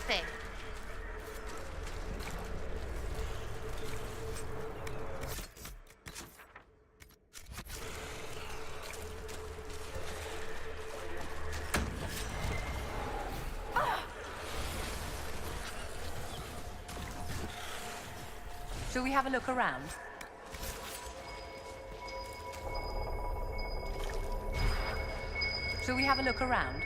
Sí. Shall we have a look around? Shall we have a look around?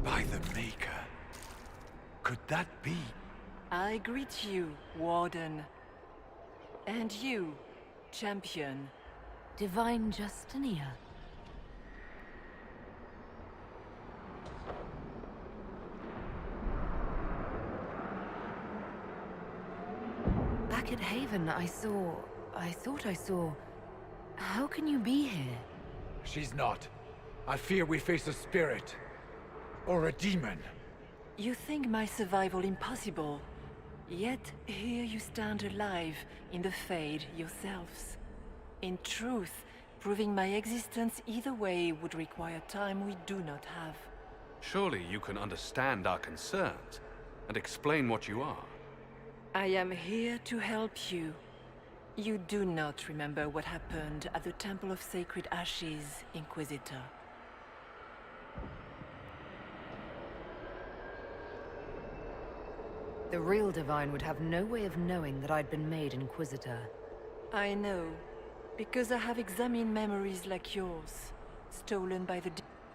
By the Maker. Could that be? I greet you, Warden. And you, Champion. Divine Justinia. Back at Haven, I thought I saw... How can you be here? She's not. I fear we face a spirit. Or a demon. You think my survival impossible, yet here you stand alive in the Fade yourselves. In truth, proving my existence either way would require time we do not have. Surely you can understand our concerns and explain what you are. I am here to help you. You do not remember what happened at the Temple of Sacred Ashes, Inquisitor. The real Divine would have no way of knowing that I'd been made Inquisitor. I know, because I have examined memories like yours, stolen by the...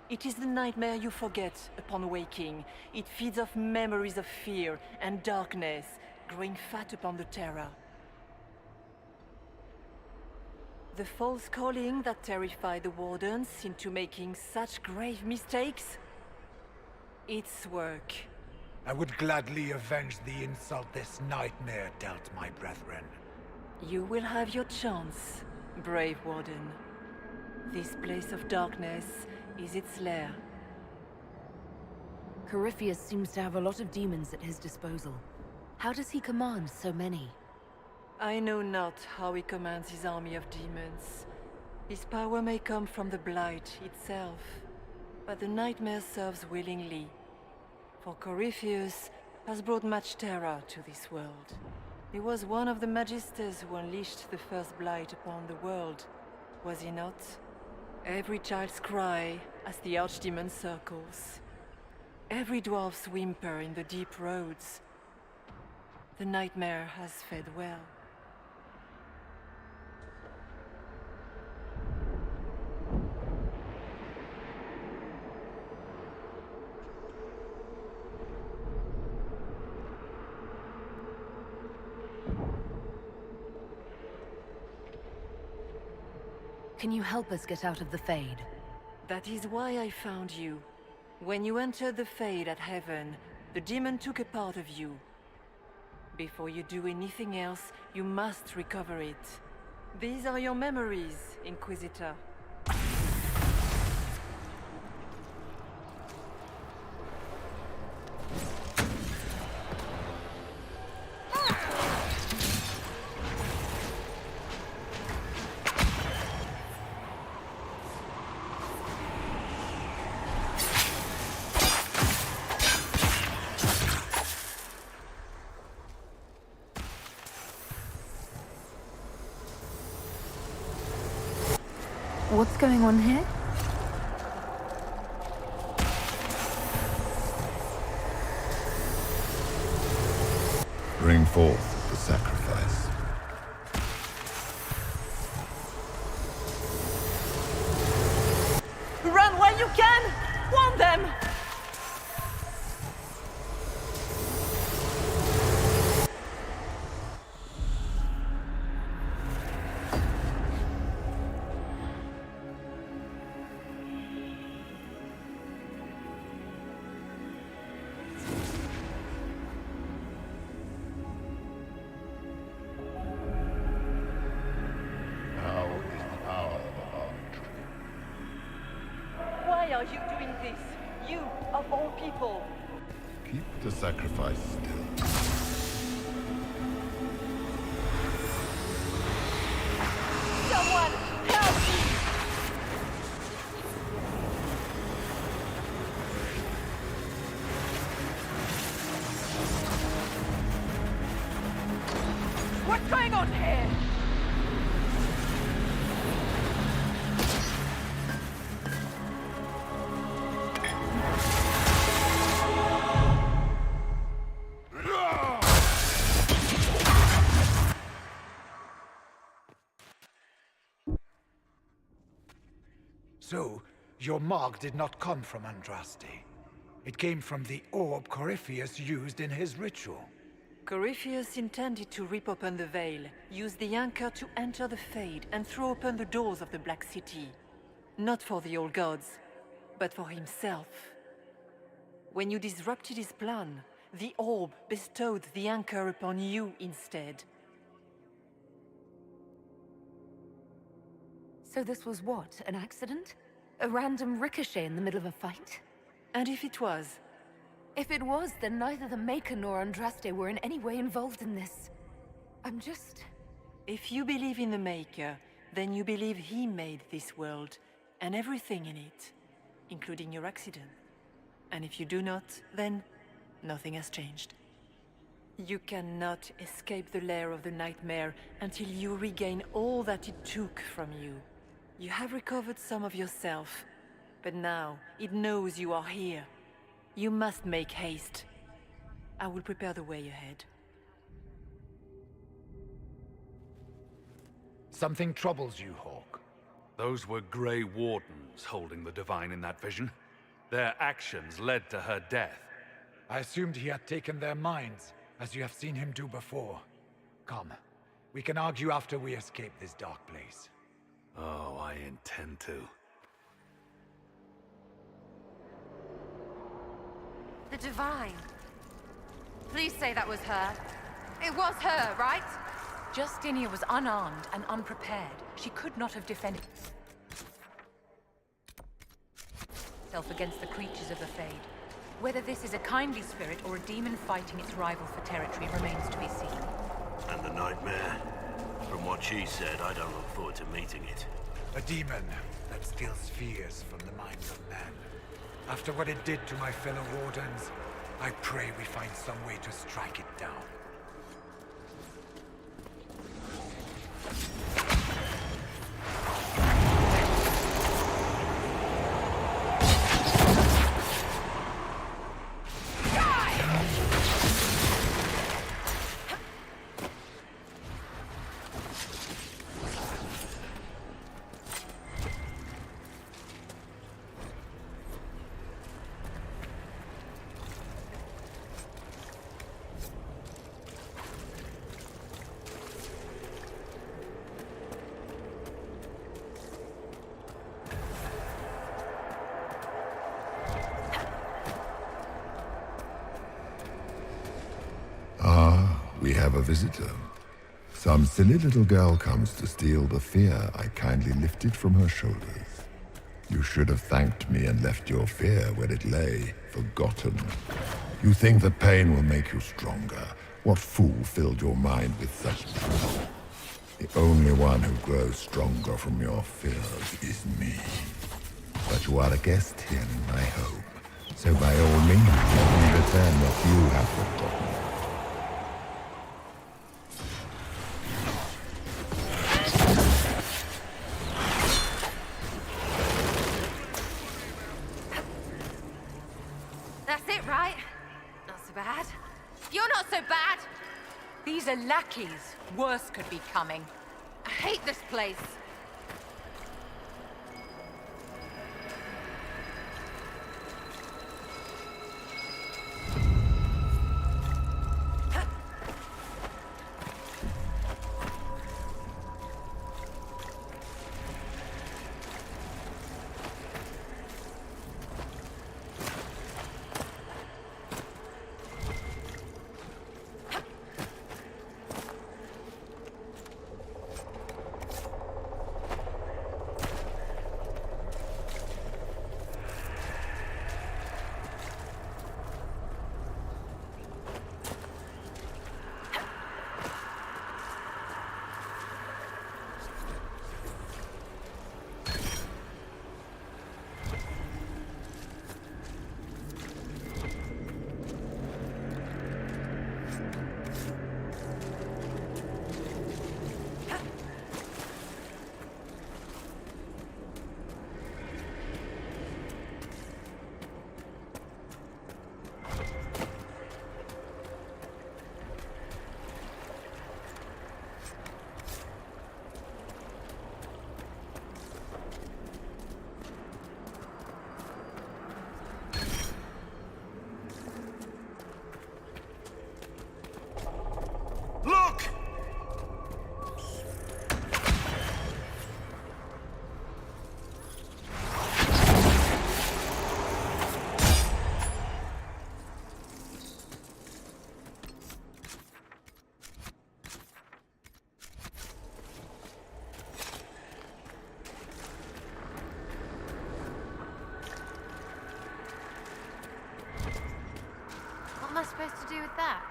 It is the nightmare you forget upon waking. It feeds off memories of fear and darkness, growing fat upon the terror. The false calling that terrified the Wardens into making such grave mistakes? Its work. I would gladly avenge the insult this nightmare dealt my brethren. You will have your chance, brave Warden. This place of darkness is its lair. Corypheus seems to have a lot of demons at his disposal. How does he command so many? I know not how he commands his army of demons. His power may come from the Blight itself, but the nightmare serves willingly. For Corypheus has brought much terror to this world. He was one of the Magisters who unleashed the first Blight upon the world, was he not? Every child's cry as the archdemon circles. Every dwarf's whimper in the deep roads. The nightmare has fed well. Can you help us get out of the Fade? That is why I found you. When you entered the Fade at Heaven, the demon took a part of you. Before you do anything else, you must recover it. These are your memories, Inquisitor. What's going on here? Bring forth the sacrifice. Run while you can! Warn them! Now is the hour of our victory. Why are you doing this? You, of all people! Keep the sacrifice still. Someone, help me! What's going on here? So, your mark did not come from Andraste. It came from the orb Corypheus used in his ritual. Corypheus intended to rip open the veil, use the anchor to enter the Fade, and throw open the doors of the Black City. Not for the old gods, but for himself. When you disrupted his plan, the orb bestowed the anchor upon you instead. So this was what? An accident? A random ricochet in the middle of a fight? And if it was? If it was, then neither the Maker nor Andraste were in any way involved in this. I'm just... If you believe in the Maker, then you believe he made this world, and everything in it, including your accident. And if you do not, then nothing has changed. You cannot escape the lair of the nightmare until you regain all that it took from you. You have recovered some of yourself, but now it knows you are here. You must make haste. I will prepare the way ahead. Something troubles you, Hawk. Those were Grey Wardens holding the Divine in that vision. Their actions led to her death. I assumed he had taken their minds, as you have seen him do before. Come, we can argue after we escape this dark place. Oh, I intend to. The Divine. Please say that was her. It was her, right? Justinia was unarmed and unprepared. She could not have defended herself against the creatures of the Fade. Whether this is a kindly spirit or a demon fighting its rival for territory remains to be seen. And the nightmare? From what she said, I don't look forward to meeting it. A demon that steals fears from the minds of men. After what it did to my fellow Wardens, I pray we find some way to strike it down. have a visitor. Some silly little girl comes to steal the fear I kindly lifted from her shoulders. You should have thanked me and left your fear where it lay, forgotten. You think that pain will make you stronger. What fool filled your mind with such doubt? The only one who grows stronger from your fears is me. But you are a guest here in my home, so by all means, let me return what you have forgotten. That's it, right? Not so bad. You're not so bad! These are lackeys. Worse could be coming. I hate this place. Look! What am I supposed to do with that?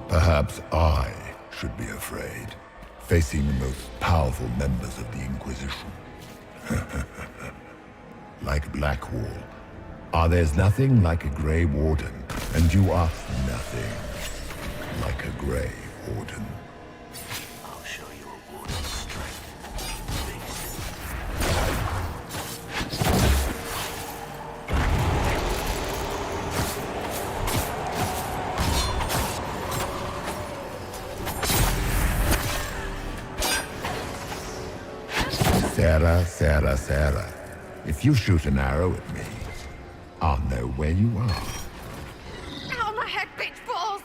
Perhaps I should be afraid, facing the most powerful members of the Inquisition. Like Blackwall, there's nothing like a Grey Warden, and you are nothing like a Grey Warden. I'll show you a warden's strength. Sarah. If you shoot an arrow at me, I'll know where you are. Out of my head, bitch balls!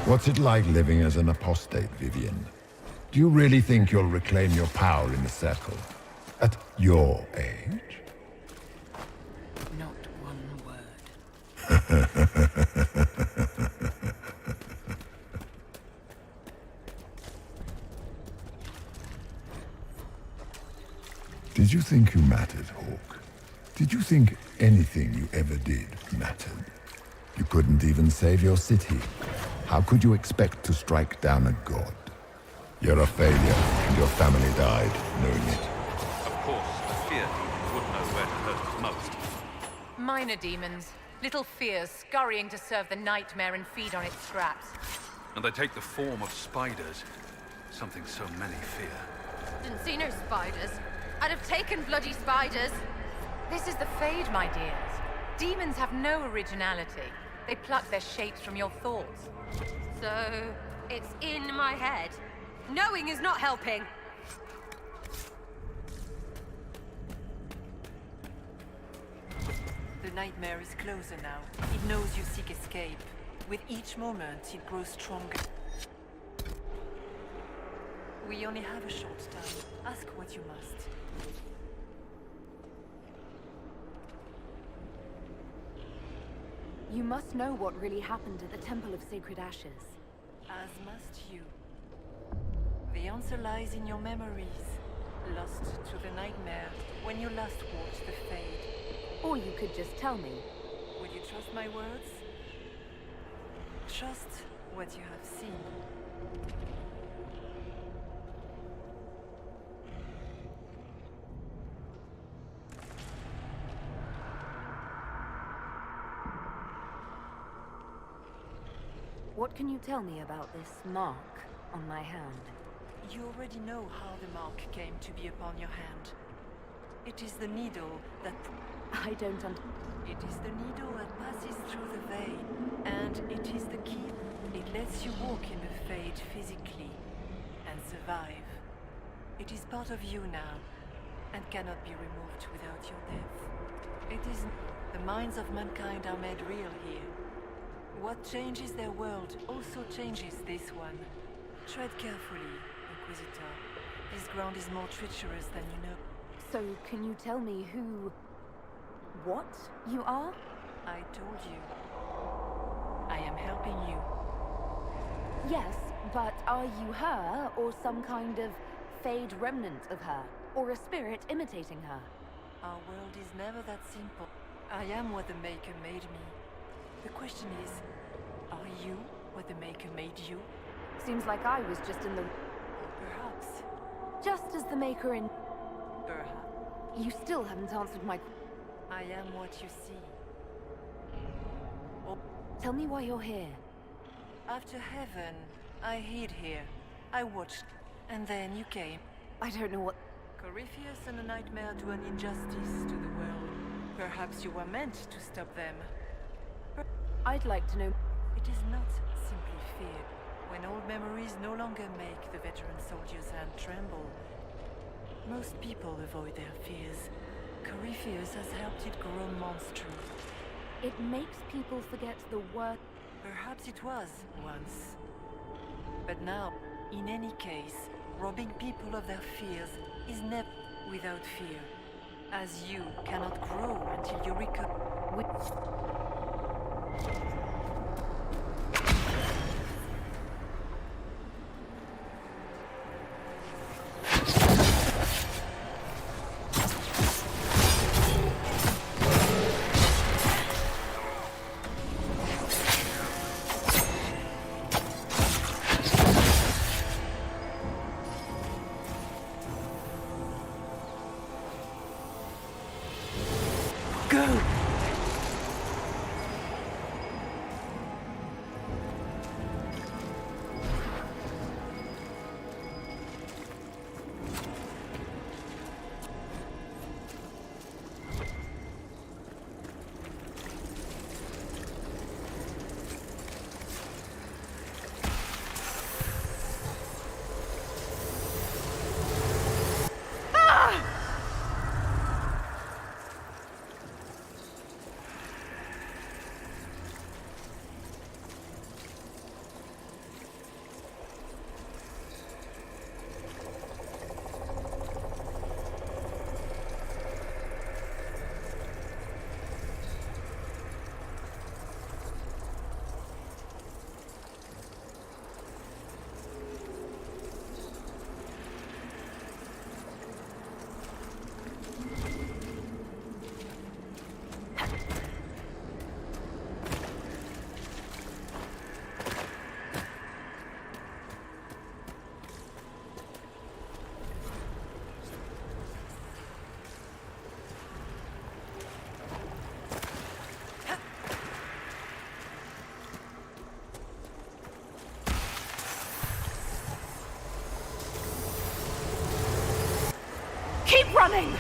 What's it like living as an apostate, Vivian? Do you really think you'll reclaim your power in the Circle? At your age? Not one word. Did you think you mattered, Hawk? Did you think anything you ever did mattered? You couldn't even save your city. How could you expect to strike down a god? You're a failure, and your family died knowing it. Of course, a fear demon would know where to hurt us most. Minor demons. Little fears scurrying to serve the nightmare and feed on its scraps. And they take the form of spiders. Something so many fear. Didn't see no spiders. I'd have taken bloody spiders. This is the Fade, my dears. Demons have no originality. They pluck their shapes from your thoughts. So, it's in my head. Knowing is not helping. The nightmare is closer now. It knows you seek escape. With each moment, it grows stronger. We only have a short time. Ask what you must. You must know what really happened at the Temple of Sacred Ashes. As must you. The answer lies in your memories. Lost to the nightmare when you last walked the Fade. Or you could just tell me. Would you trust my words? Trust what you have seen. What can you tell me about this mark on my hand? You already know how the mark came to be upon your hand. It is the needle that... I don't It is the needle that passes through the vein, and it is the key. It lets you walk in the Fade physically, and survive. It is part of you now, and cannot be removed without your death. It is... The minds of mankind are made real here. What changes their world also changes this one. Tread carefully, Inquisitor. This ground is more treacherous than you know. So, can you tell me who... what you are? I told you. I am helping you. Yes, but are you her, or some kind of Fade remnant of her? Or a spirit imitating her? Our world is never that simple. I am what the Maker made me. The question is, are you what the Maker made you? Seems like I was just in the... Perhaps. just as the Maker in... Perhaps. You still haven't answered my... I am what you see. Oh, Tell me why you're here. after heaven, I hid here. I watched, and then you came. I don't know what... Corypheus and a nightmare do an injustice to the world. Perhaps you were meant to stop them. I'd like to know... It is not simply fear. When old memories no longer make the veteran soldier's hand tremble, most people avoid their fears. Corypheus has helped it grow monstrous. It makes people forget the word... Perhaps it was once. But now, in any case, robbing people of their fears is never without fear. As you cannot grow until you recover. running!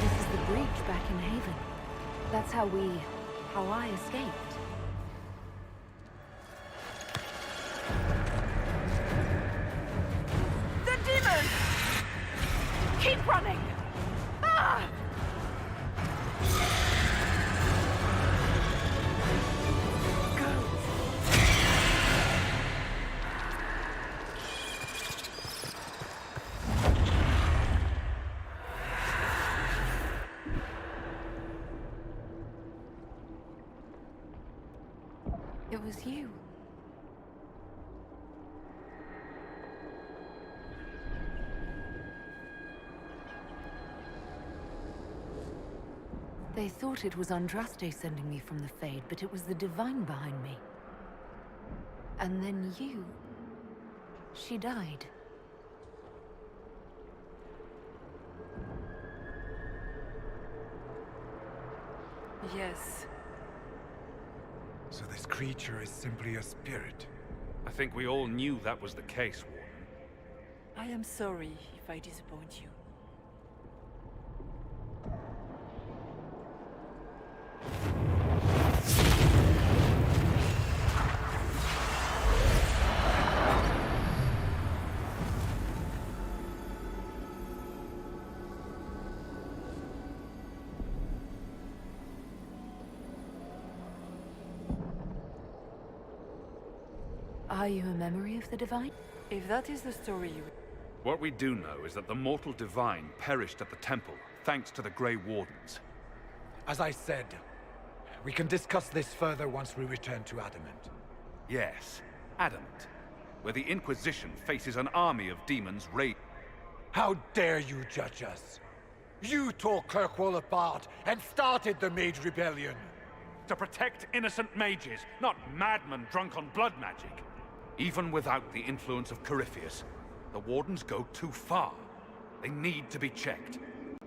This is the breach back in Haven. That's how I escaped. The demon! Keep running! Ah! It was you. They thought it was Andraste sending me from the Fade, but it was the Divine behind me. And then you... She died. Yes. So this creature is simply a spirit. I think we all knew that was the case, Warden. I am sorry if I disappoint you. Are you a memory of the Divine? If that is the story you... What we do know is that the mortal divine perished at the temple, thanks to the Grey Wardens. As I said, we can discuss this further once we return to Adamant. Yes, Adamant, where the Inquisition faces an army of demons How dare you judge us? You tore Kirkwall apart and started the Mage Rebellion. to protect innocent mages, not madmen drunk on blood magic. Even without the influence of Corypheus, the Wardens go too far. They need to be checked.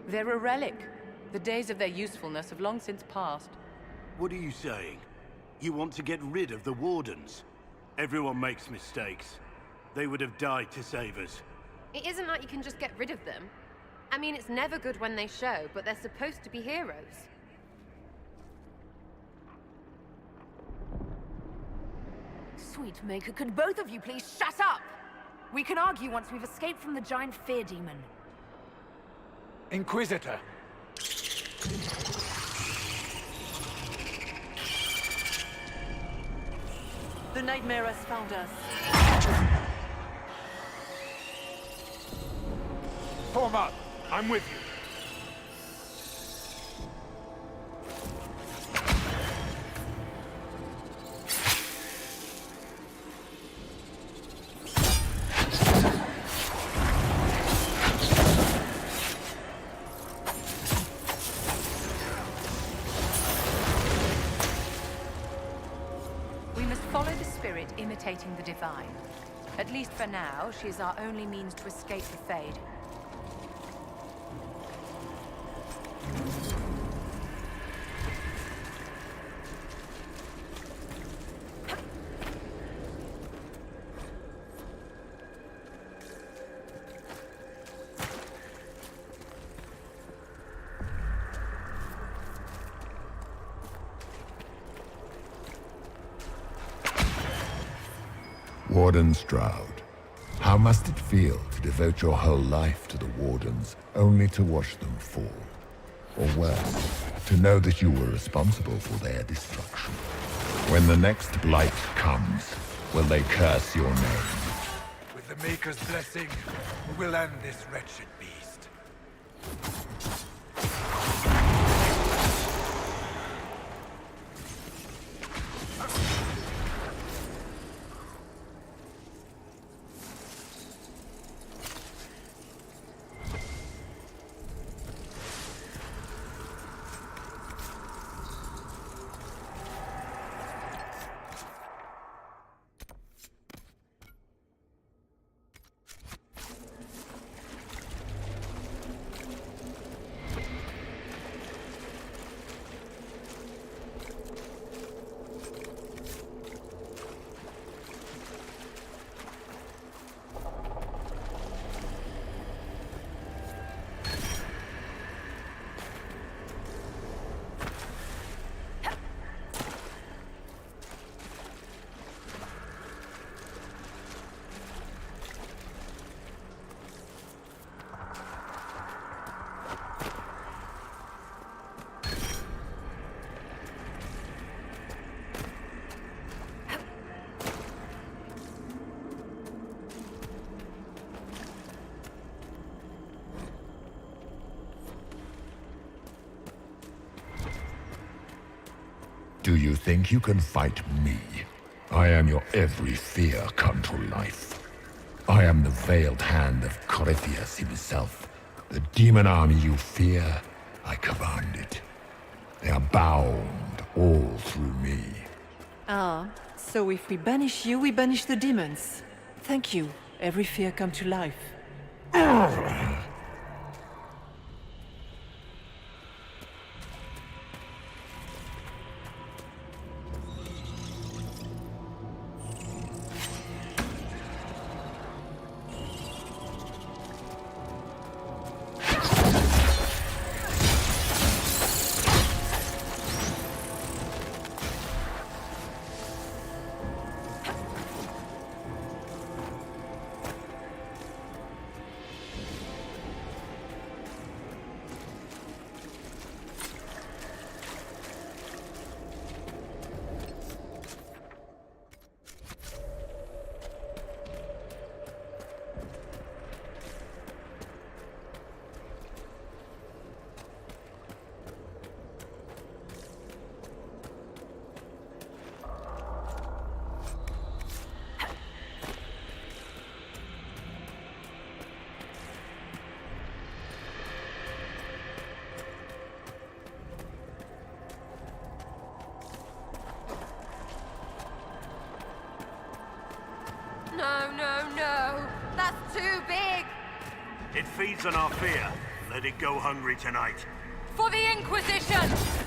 They're a relic. The days of their usefulness have long since passed. What are you saying? You want to get rid of the Wardens? Everyone makes mistakes. They would have died to save us. It isn't like you can just get rid of them. I mean, it's never good when they show, but they're supposed to be heroes. Sweet Maker, could both of you please shut up? We can argue once we've escaped from the giant fear demon. Inquisitor! The nightmare has found us. Form up! I'm with you. We must follow the spirit imitating the divine. At least for now, she is our only means to escape the Fade. Warden Stroud, how must it feel to devote your whole life to the Wardens, only to watch them fall? Or worse, to know that you were responsible for their destruction? When the next blight comes, will they curse your name? With the Maker's blessing, we will end this wretched beast. Do you think you can fight me? I am your every fear come to life. I am the veiled hand of Corypheus himself. The demon army you fear, I command it. They are bound all through me. Ah, so if we banish you, we banish the demons. Thank you. Every fear come to life. No, no, no. That's too big. It feeds on our fear. Let it go hungry tonight. For the Inquisition!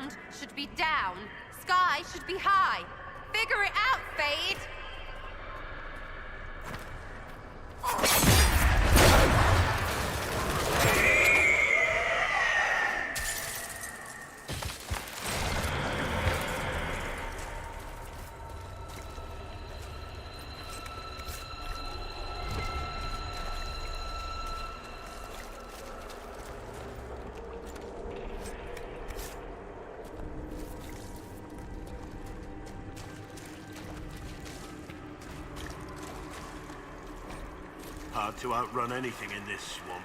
Ground should be down. Sky should be high. Figure it out, Fade! Hard to outrun anything in this swamp.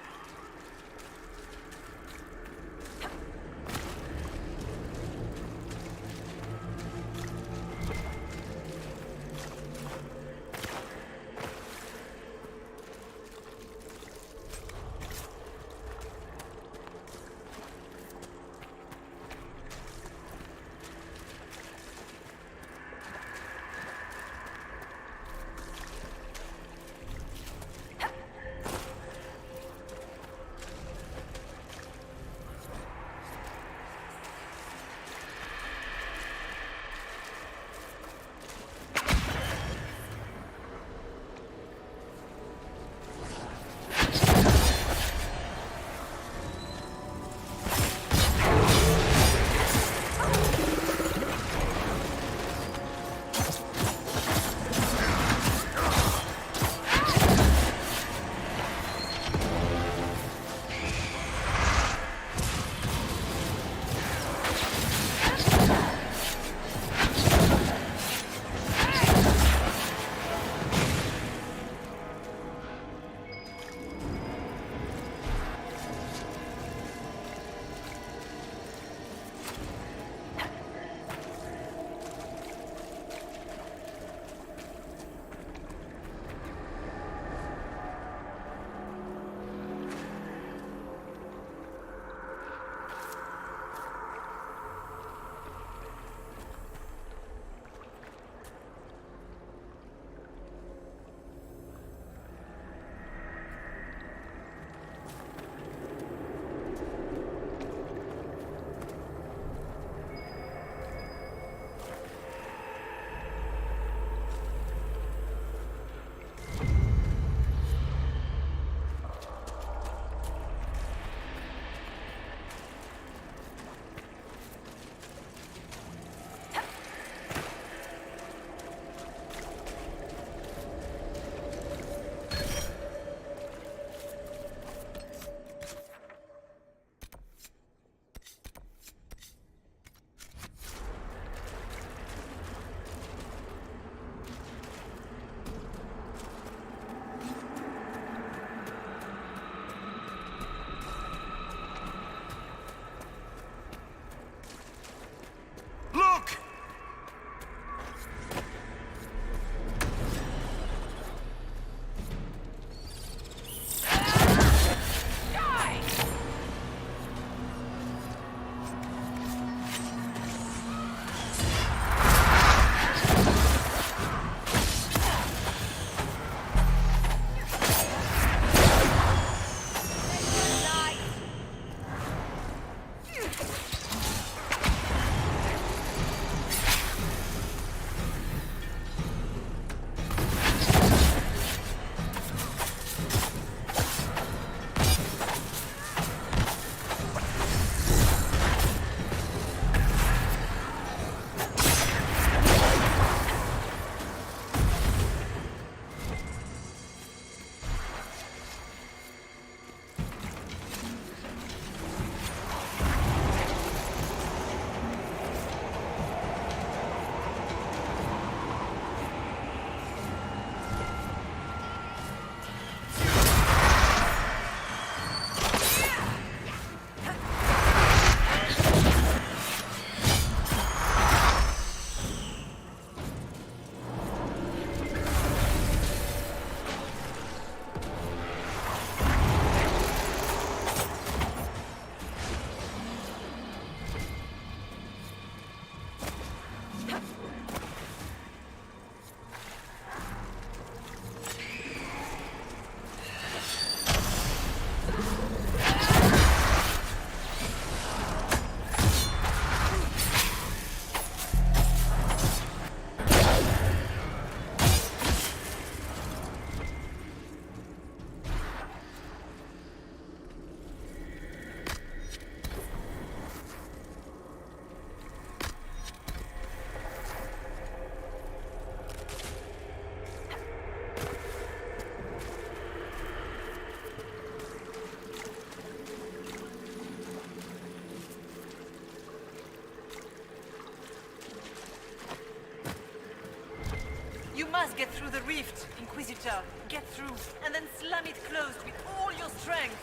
through the rift, Inquisitor. Get through, and then slam it closed with all your strength.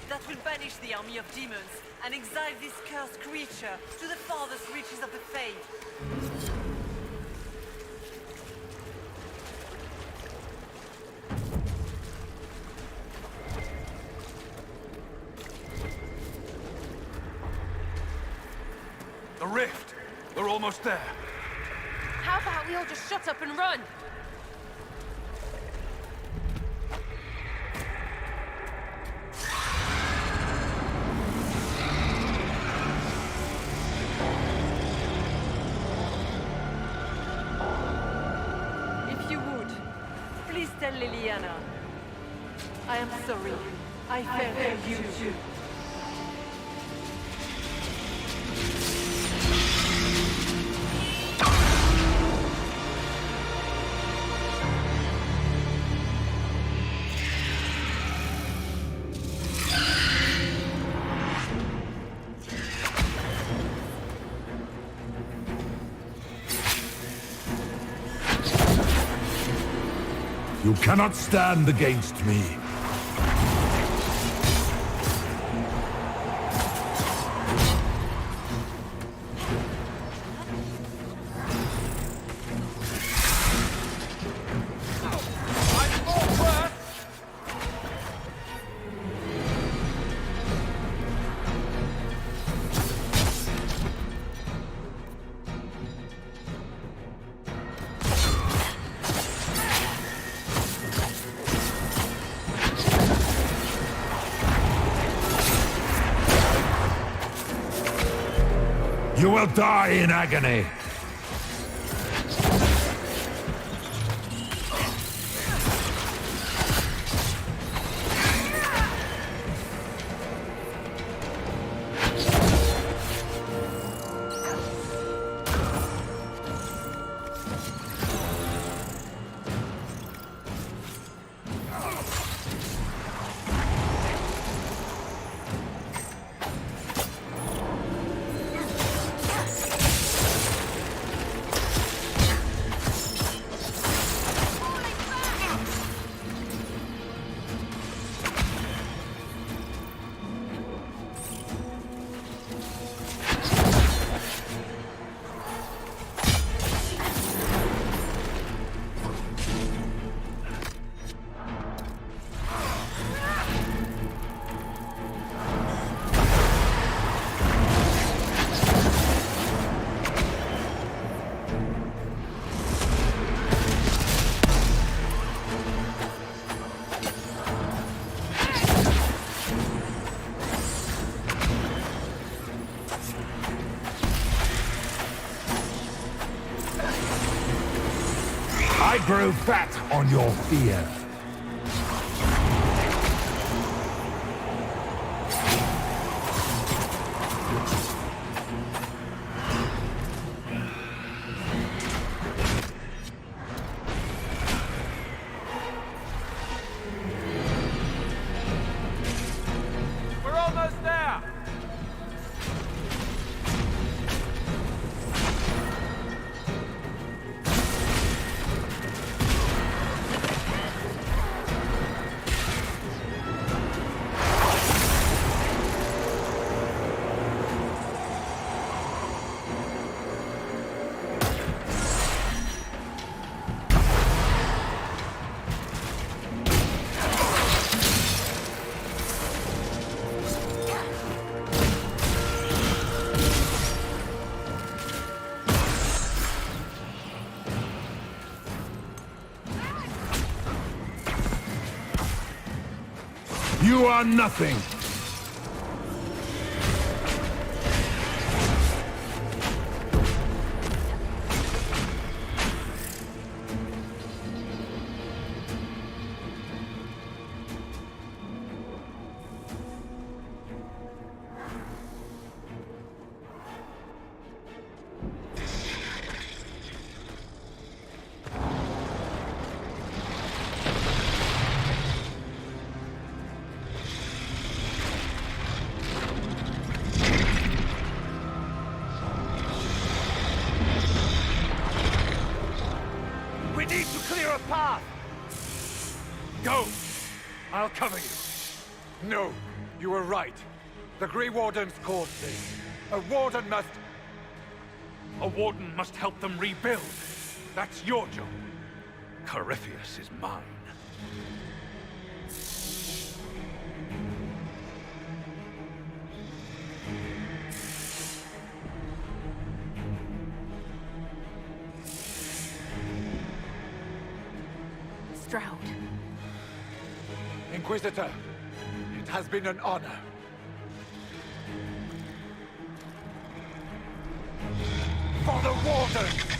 That will banish the army of demons and exile this cursed creature to the farthest reaches of the Fade. The rift! We're almost there. How about we all just shut up and run? If you would, please tell Liliana. I am sorry. I fell for you too. You cannot stand against me. You will die in agony. I grow fat on your fear. We're almost there! You are nothing. a path! Go! I'll cover you. No, you were right. The Grey Wardens caused this. A Warden must... A Warden must help them rebuild. That's your job. Corypheus is mine. Stroud. Inquisitor, it has been an honor. For the Warden!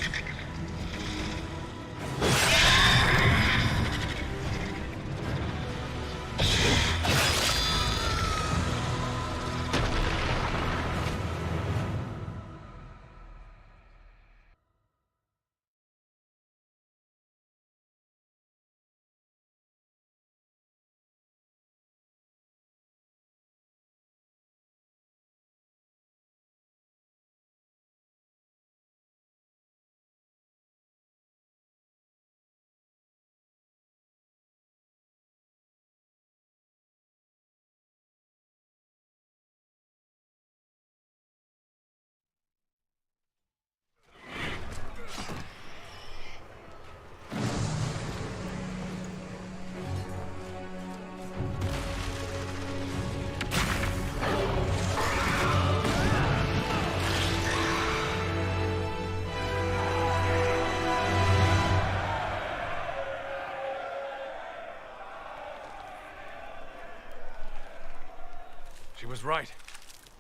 She was right.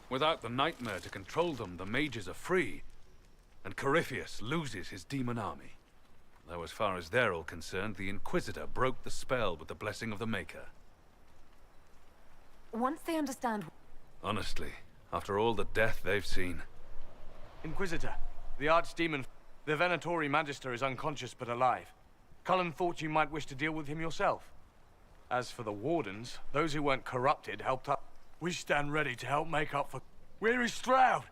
Without the nightmare to control them, the mages are free. And Corypheus loses his demon army. Though as far as they're all concerned, the Inquisitor broke the spell with the blessing of the Maker. Once they understand... Honestly, after all the death they've seen... Inquisitor, the Archdemon... The Venatori Magister is unconscious but alive. Cullen thought you might wish to deal with him yourself. As for the Wardens, those who weren't corrupted helped up. We stand ready to help make up for... Where is Stroud?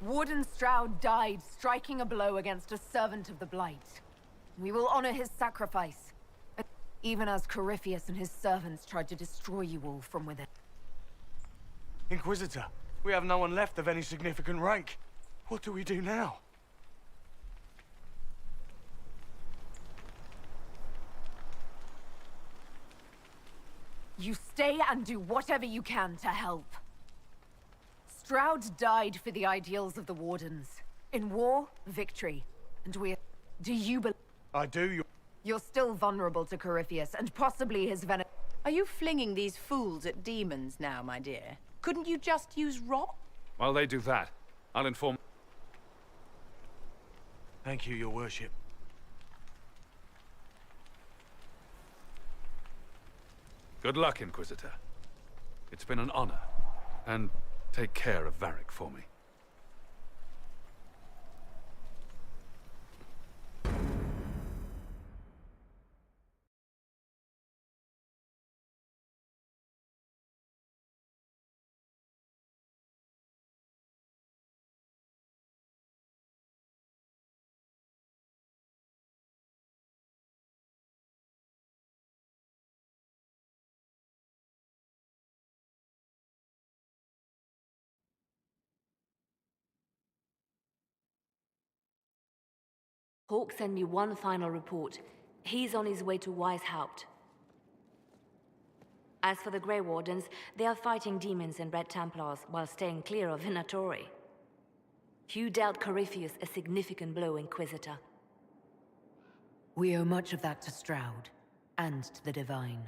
Warden Stroud died striking a blow against a servant of the Blight. We will honor his sacrifice, even as Corypheus and his servants tried to destroy you all from within. Inquisitor, we have no one left of any significant rank. What do we do now? You stay and do whatever you can to help. Stroud died for the ideals of the Wardens. In war, victory. And we... Do you believe... I do. You're still vulnerable to Corypheus, and possibly his venom... Are you flinging these fools at demons now, my dear? Couldn't you just use rock? While they do that, I'll inform... Thank you, your worship. Good luck, Inquisitor. It's been an honor. And take care of Varric for me. Hawk sent me one final report. He's on his way to Weishaupt. As for the Grey Wardens, they are fighting demons and Red Templars while staying clear of Venatori. You dealt Corypheus a significant blow, Inquisitor. We owe much of that to Stroud, and to the Divine.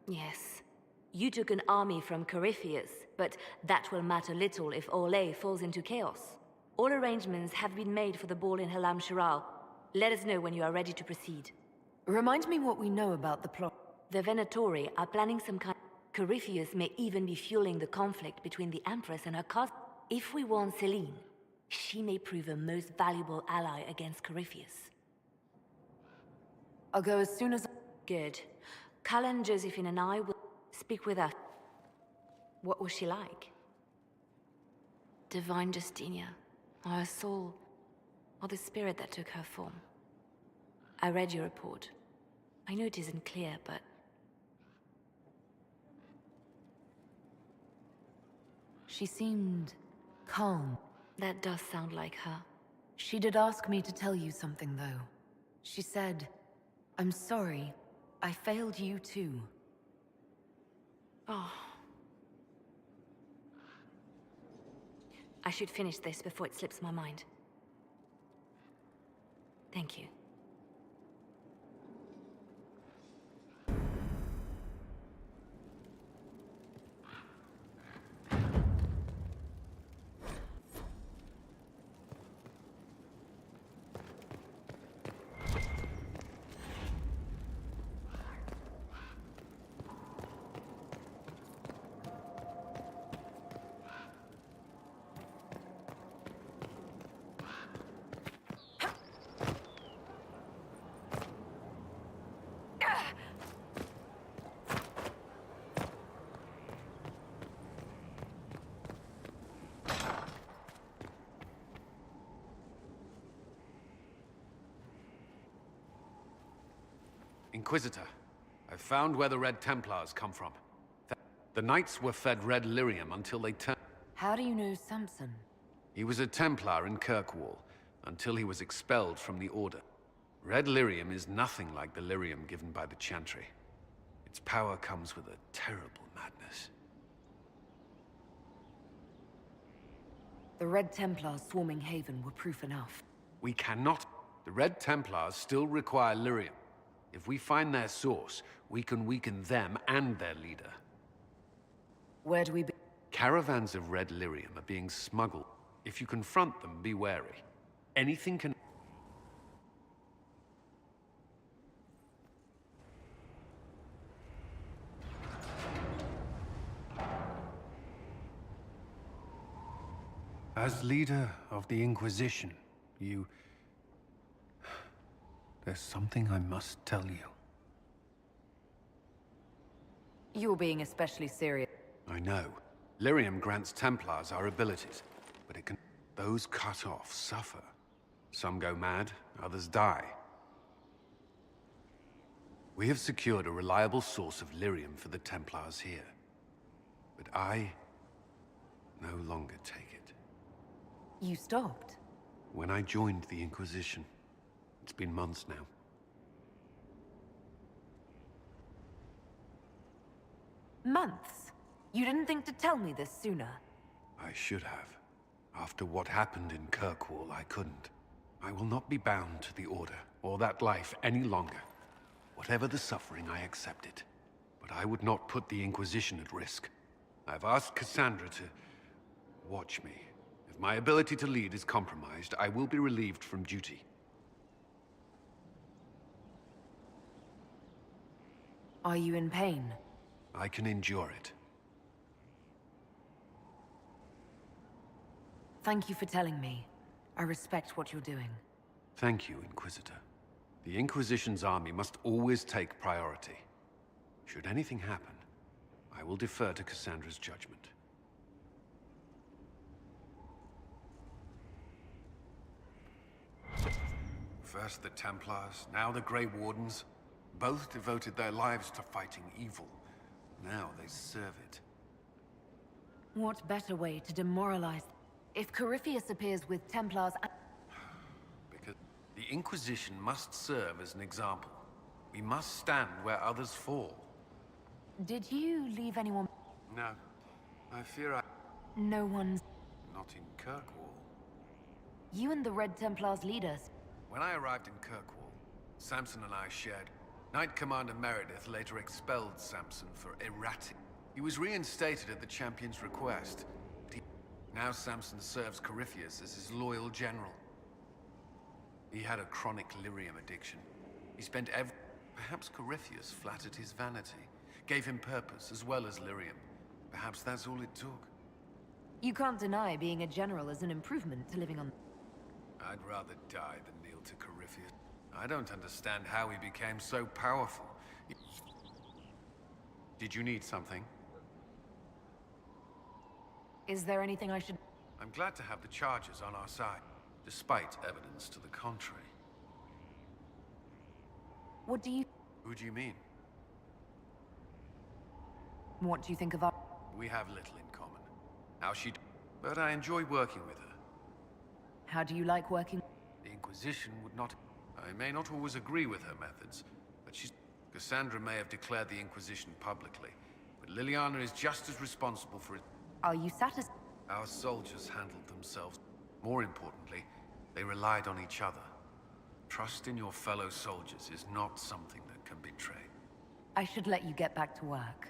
Yes. You took an army from Corypheus, but that will matter little if Orlais falls into chaos. All arrangements have been made for the ball in Halam Shiral. Let us know when you are ready to proceed. Remind me what we know about the plot. The Venatori are planning some kind... Corypheus may even be fueling the conflict between the Empress and her cousin. If we warn Celine, she may prove a most valuable ally against Corypheus. I'll go as soon as... Good. Cullen, Josephine and I will speak with her. What was she like? Divine Justinia, or her soul, or the spirit that took her form. I read your report. I know it isn't clear, but... She seemed calm. That does sound like her. She did ask me to tell you something, though. She said, "I'm sorry. I failed you too." Oh. I should finish this before it slips my mind. Thank you. Inquisitor, I've found where the Red Templars come from. The Knights were fed red lyrium until they turned... How do you know Samson? He was a Templar in Kirkwall, until he was expelled from the Order. Red lyrium is nothing like the lyrium given by the Chantry. Its power comes with a terrible madness. The Red Templars swarming Haven were proof enough. We cannot... The Red Templars still require lyrium. If we find their source, we can weaken them and their leader. Where do we be? Caravans of red lyrium are being smuggled. If you confront them, be wary. Anything can... As leader of the Inquisition, you... There's something I must tell you. You're being especially serious. I know. Lyrium grants Templars our abilities, but it can... Those cut off suffer. Some go mad, others die. We have secured a reliable source of lyrium for the Templars here. But I no longer take it. You stopped? When I joined the Inquisition. It's been months now. Months? You didn't think to tell me this sooner? I should have. After what happened in Kirkwall, I couldn't. I will not be bound to the Order, or that life any longer. Whatever the suffering, I accept it. But I would not put the Inquisition at risk. I've asked Cassandra to... watch me. If my ability to lead is compromised, I will be relieved from duty. Are you in pain? I can endure it. Thank you for telling me. I respect what you're doing. Thank you, Inquisitor. The Inquisition's army must always take priority. Should anything happen, I will defer to Cassandra's judgment. First the Templars, now the Grey Wardens. Both devoted their lives to fighting evil. Now they serve it. What better way to demoralize... If Corypheus appears with Templars... Because the Inquisition must serve as an example. We must stand where others fall. Did you leave anyone... No. I fear I... No one's... Not in Kirkwall. You and the Red Templars leaders... When I arrived in Kirkwall, Samson and I shared... Knight Commander Meredith later expelled Samson for erratic. He was reinstated at the Champion's request. Now Samson serves Corypheus as his loyal general. He had a chronic lyrium addiction. He spent every... Perhaps Corypheus flattered his vanity, gave him purpose as well as lyrium. Perhaps that's all it took. You can't deny being a general is an improvement to living on... I'd rather die than kneel to Corypheus. I don't understand how he became so powerful. Did you need something? Is there anything I should... I'm glad to have the charges on our side, despite evidence to the contrary. What do you... Who do you mean? What do you think of our... We have little in common. How she... But I enjoy working with her. How do you like working... The Inquisition would not... I may not always agree with her methods, but she's... Cassandra may have declared the Inquisition publicly, but Liliana is just as responsible for it. Are you satisfied? Our soldiers handled themselves. More importantly, they relied on each other. Trust in your fellow soldiers is not something that can be trained. I should let you get back to work.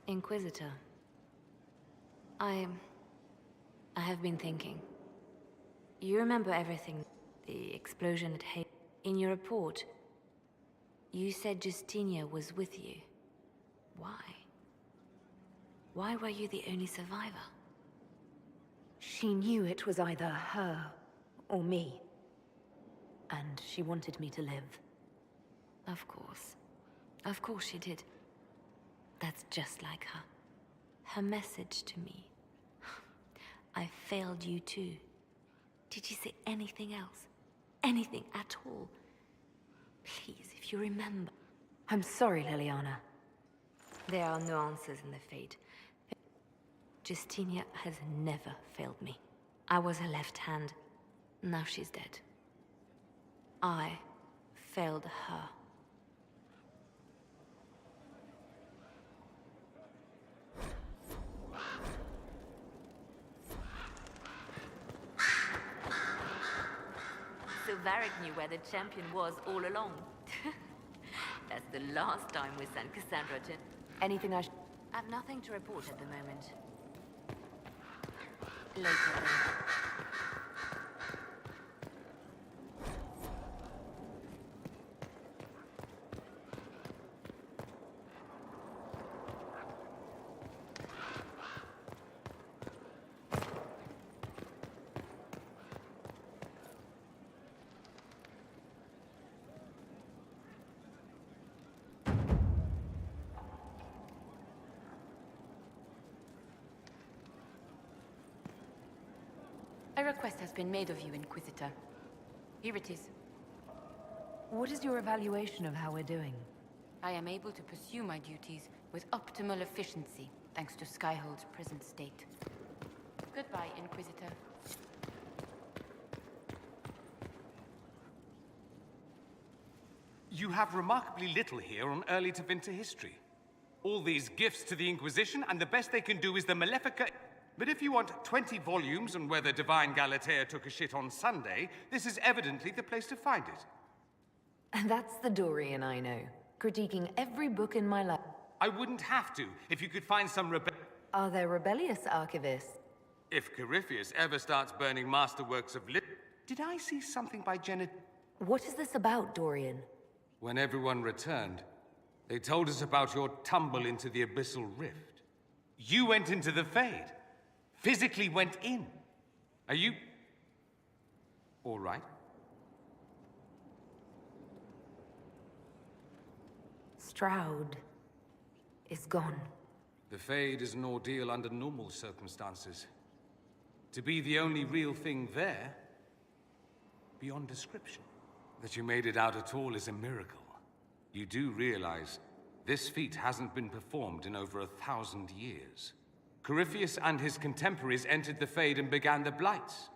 Inquisitor. I have been thinking. You remember everything, the explosion at Hay. In your report, you said Justinia was with you. Why? Why were you the only survivor? She knew it was either her or me. And she wanted me to live. Of course. Of course she did. That's just like her. Her message to me. I failed you too. Did you say anything else? Anything at all? Please, if you remember. I'm sorry, Liliana. There are no answers in the fate. Justinia has never failed me. I was her left hand. Now she's dead. I failed her. So Varric knew where the champion was all along. That's the last time we sent Cassandra to... Anything I I've nothing to report at the moment. Later then. A request has been made of you, Inquisitor. Here it is. What is your evaluation of how we're doing? I am able to pursue my duties with optimal efficiency, thanks to Skyhold's present state. Goodbye, Inquisitor. You have remarkably little here on early to Vinter history. All these gifts to the Inquisition, and the best they can do is the Malefica... But if you want 20 volumes on whether Divine Galatea took a shit on Sunday, this is evidently the place to find it. And that's the Dorian I know. Critiquing every book in my life. I wouldn't have to, if you could find some Are there rebellious archivists? If Corypheus ever starts burning masterworks of Did I see something by Janet? What is this about, Dorian? When everyone returned, they told us about your tumble into the Abyssal Rift. You went into the Fade. Physically went in. Are you... all right? Stroud is gone. The Fade is an ordeal under normal circumstances. To be the only real thing there, beyond description. That you made it out at all is a miracle. You do realize this feat hasn't been performed in over 1,000 years. Corypheus and his contemporaries entered the Fade and began the Blights.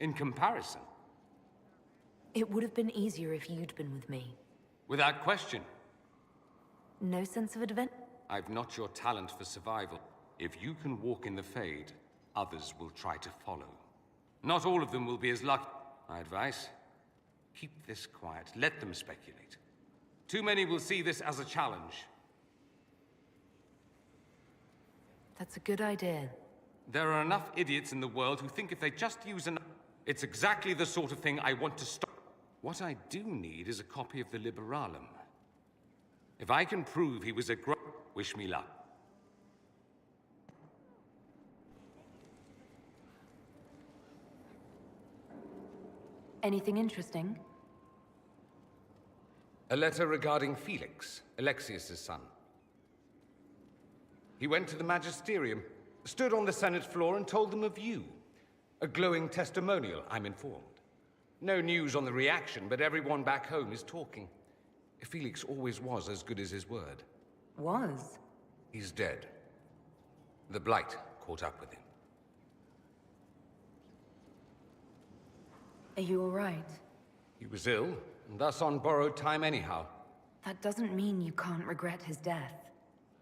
In comparison. It would have been easier if you'd been with me. Without question. No sense of adventure? I've not your talent for survival. If you can walk in the Fade, others will try to follow. Not all of them will be as lucky. My advice? Keep this quiet. Let them speculate. Too many will see this as a challenge. That's a good idea. There are enough idiots in the world who think if they just use an... It's exactly the sort of thing I want to stop. What I do need is a copy of the Liberalum. If I can prove he was a wish me luck. Anything interesting? A letter regarding Felix, Alexius's son. He went to the Magisterium, stood on the Senate floor and told them of you. A glowing testimonial, I'm informed. No news on the reaction, but everyone back home is talking. Felix always was as good as his word. Was? He's dead. The Blight caught up with him. Are you all right? He was ill, and thus on borrowed time anyhow. That doesn't mean you can't regret his death.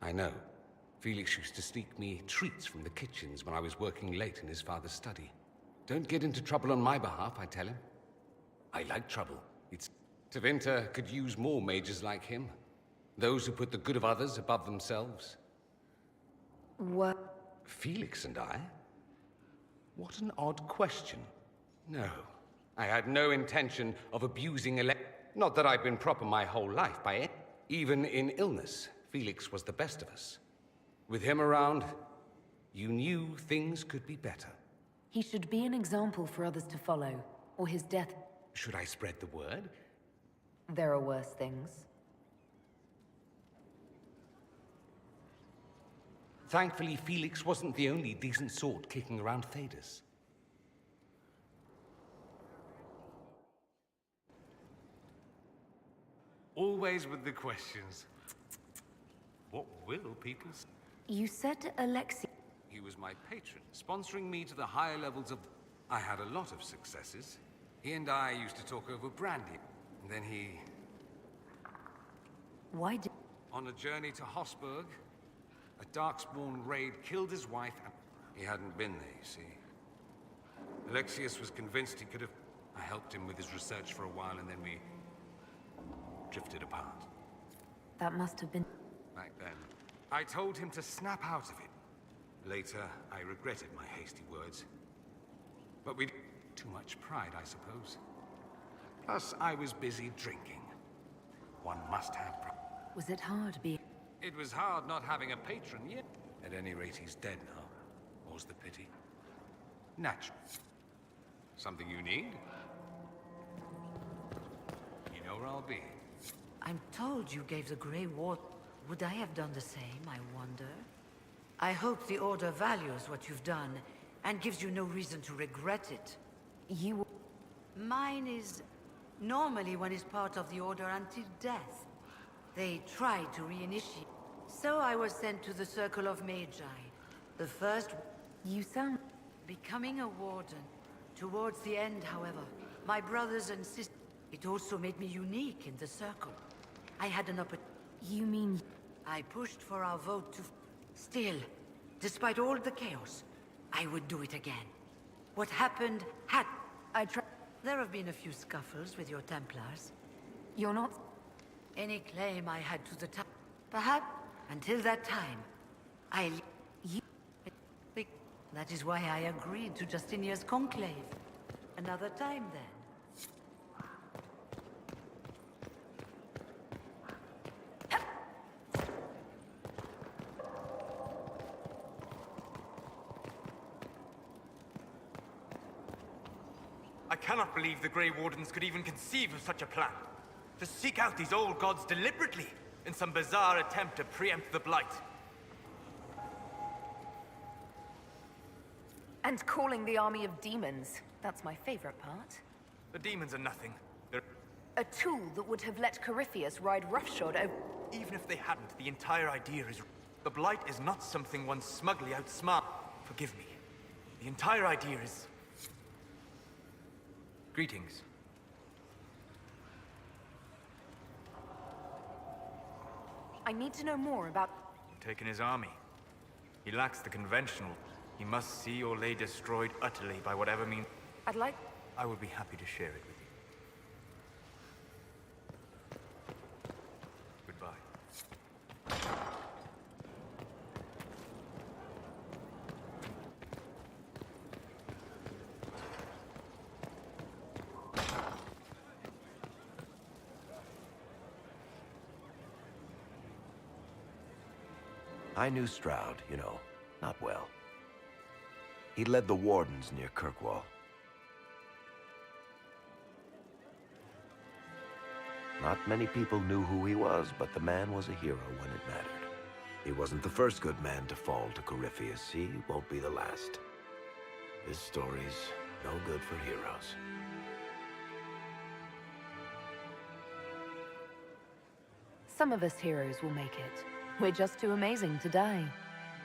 I know. Felix used to sneak me treats from the kitchens when I was working late in his father's study. Don't get into trouble on my behalf, I tell him. I like trouble. Tevinter could use more mages like him. Those who put the good of others above themselves. What? Felix and I? What an odd question. No, I had no intention of abusing Not that I've been proper my whole life by it. Even in illness, Felix was the best of us. With him around, you knew things could be better. He should be an example for others to follow, or his death... Should I spread the word? There are worse things. Thankfully, Felix wasn't the only decent sort kicking around Thedas. Always with the questions. What will people say? You said Alexi... He was my patron, sponsoring me to the higher levels of... I had a lot of successes. He and I used to talk over brandy. And then he... Why did... On a journey to Hosburg, a Darkspawn raid killed his wife and... He hadn't been there, you see. Alexius was convinced he could have... I helped him with his research for a while and then we... drifted apart. That must have been... Back then, I told him to snap out of it. Later, I regretted my hasty words. But we'd... too much pride, I suppose. Plus, I was busy drinking. One must have pride. Was it hard being... It was hard not having a patron yet. At any rate, he's dead now. More's the pity. Natural. Something you need? You know where I'll be. I'm told you gave the Grey Ward. Would I have done the same, I wonder? I hope the Order values what you've done, and gives you no reason to regret it. You... Mine is... normally one is part of the Order until death. They tried to reinitiate. So I was sent to the Circle of Magi. The first... You sound... Becoming a Warden. Towards the end, however, my brothers and sisters... It also made me unique in the Circle. I had an opportunity... You mean... I pushed for our vote to... Still, despite all the chaos, I would do it again. What happened had... I tried... There have been a few scuffles with your Templars. You're not... Any claim I had to the top... Perhaps, until that time, I... You... That is why I agreed to Justinia's conclave. Another time, then. I cannot believe the Grey Wardens could even conceive of such a plan. To seek out these old gods deliberately, in some bizarre attempt to preempt the Blight. And calling the army of demons. That's my favorite part. The demons are nothing. They're... A tool that would have let Corypheus ride roughshod over... Even if they hadn't, the entire idea is... The Blight is not something one smugly outsmart. Forgive me. The entire idea is... Greetings. I need to know more about... Taken his army. He lacks the conventional. He must see or lay destroyed utterly by whatever means. I'd like... I will be happy to share it with you. Goodbye. I knew Stroud, you know, not well. He led the Wardens near Kirkwall. Not many people knew who he was, but the man was a hero when it mattered. He wasn't the first good man to fall to Corypheus. He won't be the last. This story's no good for heroes. Some of us heroes will make it. We're just too amazing to die.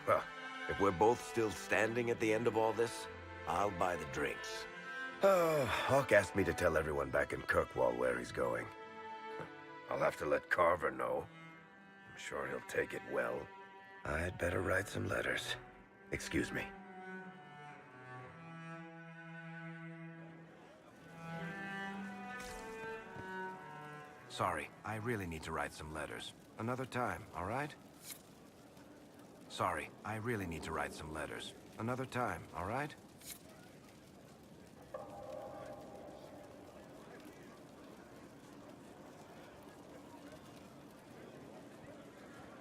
Well, if we're both still standing at the end of all this, I'll buy the drinks. Hawk asked me to tell everyone back in Kirkwall where he's going. I'll have to let Carver know. I'm sure he'll take it well. I'd better write some letters. Excuse me. Sorry, I really need to write some letters. Another time, all right? Sorry, I really need to write some letters. Another time, all right?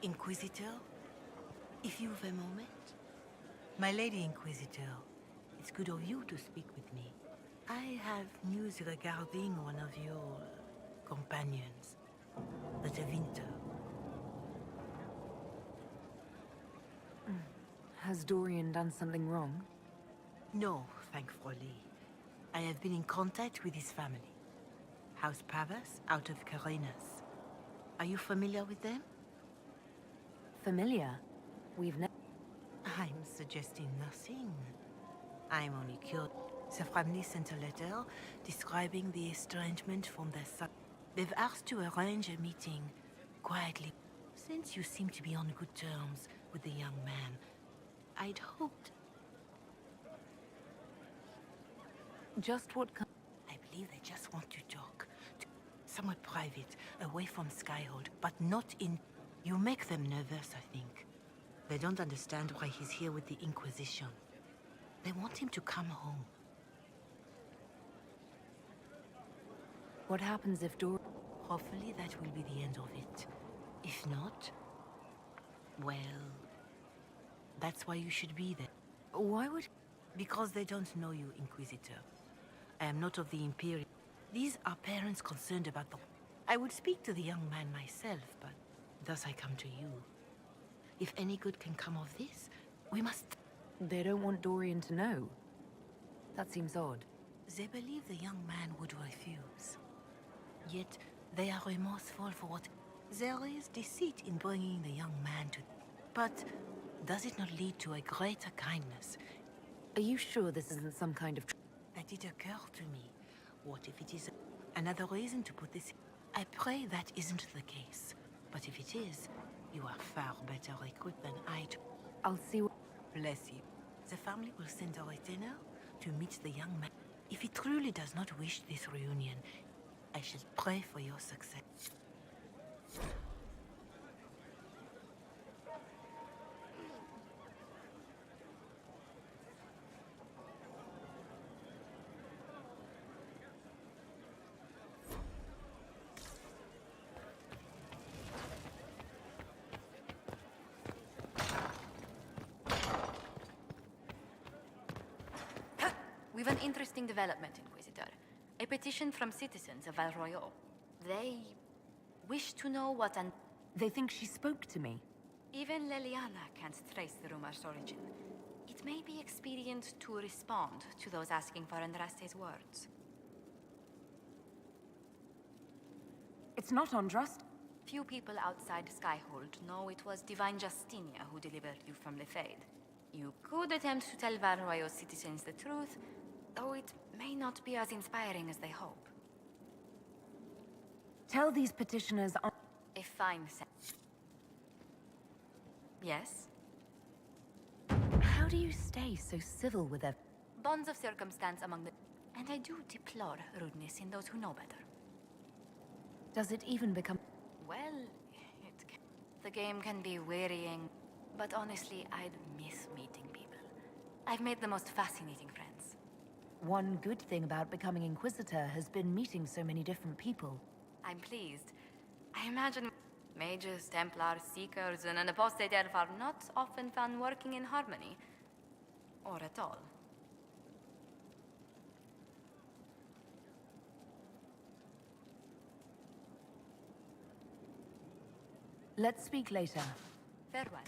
Inquisitor? If you've a moment? My Lady Inquisitor, it's good of you to speak with me. I have news regarding one of your companions, the Winter. Has Dorian done something wrong? No, thankfully. I have been in contact with his family. House Pavas, out of Carenas. Are you familiar with them? Familiar? We've never... I'm suggesting nothing. I'm only curious. The family sent a letter describing the estrangement from their son. They've asked to arrange a meeting quietly. Since you seem to be on good terms with the young man, I'd hoped... Just what kind... I believe they just want to talk. Somewhere private, away from Skyhold, but not in... You make them nervous, I think. They don't understand why he's here with the Inquisition. They want him to come home. What happens if Hopefully that will be the end of it. If not... well... that's why you should be there. Why would... Because they don't know you, Inquisitor. I am not of the Imperium. These are parents concerned about the... I would speak to the young man myself, but thus I come to you. If any good can come of this, we must... They don't want Dorian to know. That seems odd. They believe the young man would refuse. Yet, they are remorseful for what... There is deceit in bringing the young man to... But does it not lead to a greater kindness? Are you sure this isn't some kind of... That did occur to me. What if it is another reason to put this... I pray that isn't the case. But if it is, you are far better equipped than I to... I'll see what... Bless you. The family will send a retainer to meet the young man. If he truly does not wish this reunion, I shall pray for your success. We've an interesting development, Inquisitor. A petition from citizens of Val Royal. They wish to know what an... They think she spoke to me. Even Leliana can't trace the rumor's origin. It may be expedient to respond to those asking for Andraste's words. It's not Andraste. Few people outside Skyhold know it was Divine Justinia who delivered you from the Fade. You could attempt to tell Val Royal citizens the truth, though it may not be as inspiring as they hope. Tell these petitioners... A fine sense. Yes? How do you stay so civil with them? Bonds of circumstance among the... And I do deplore rudeness in those who know better. Does it even become... Well, the game can be wearying, but honestly, I'd miss meeting people. I've made the most fascinating friends. One good thing about becoming Inquisitor has been meeting so many different people. I'm pleased. I imagine mages, Templars, Seekers, and an apostate elf are not often found working in harmony. Or at all. Let's speak later. Farewell.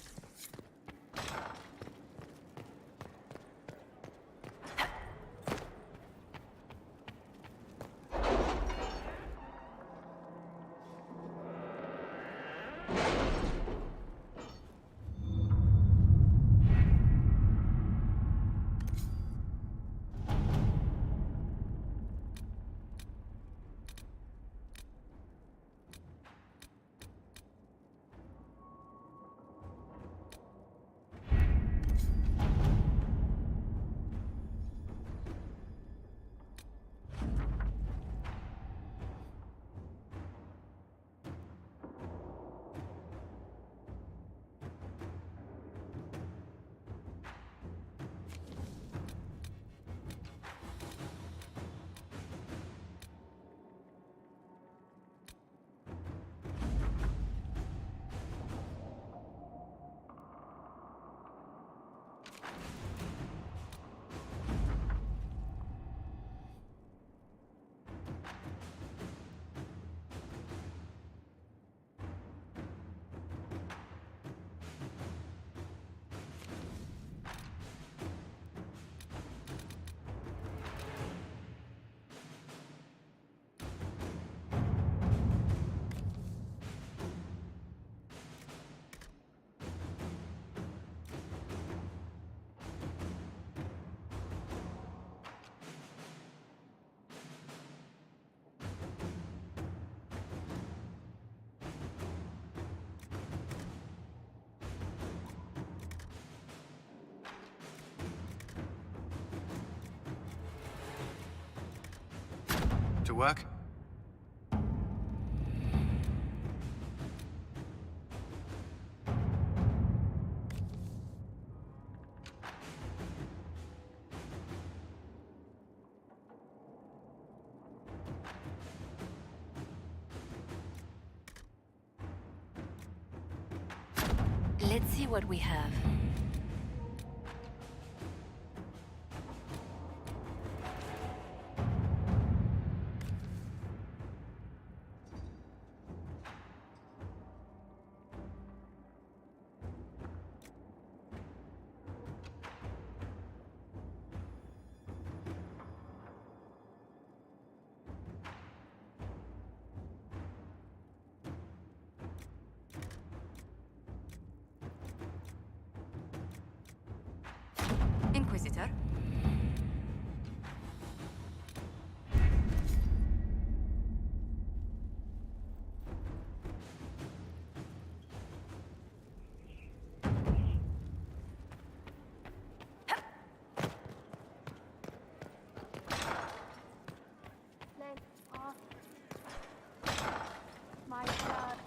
To work? Let's see what we have. Inquisitor? My God.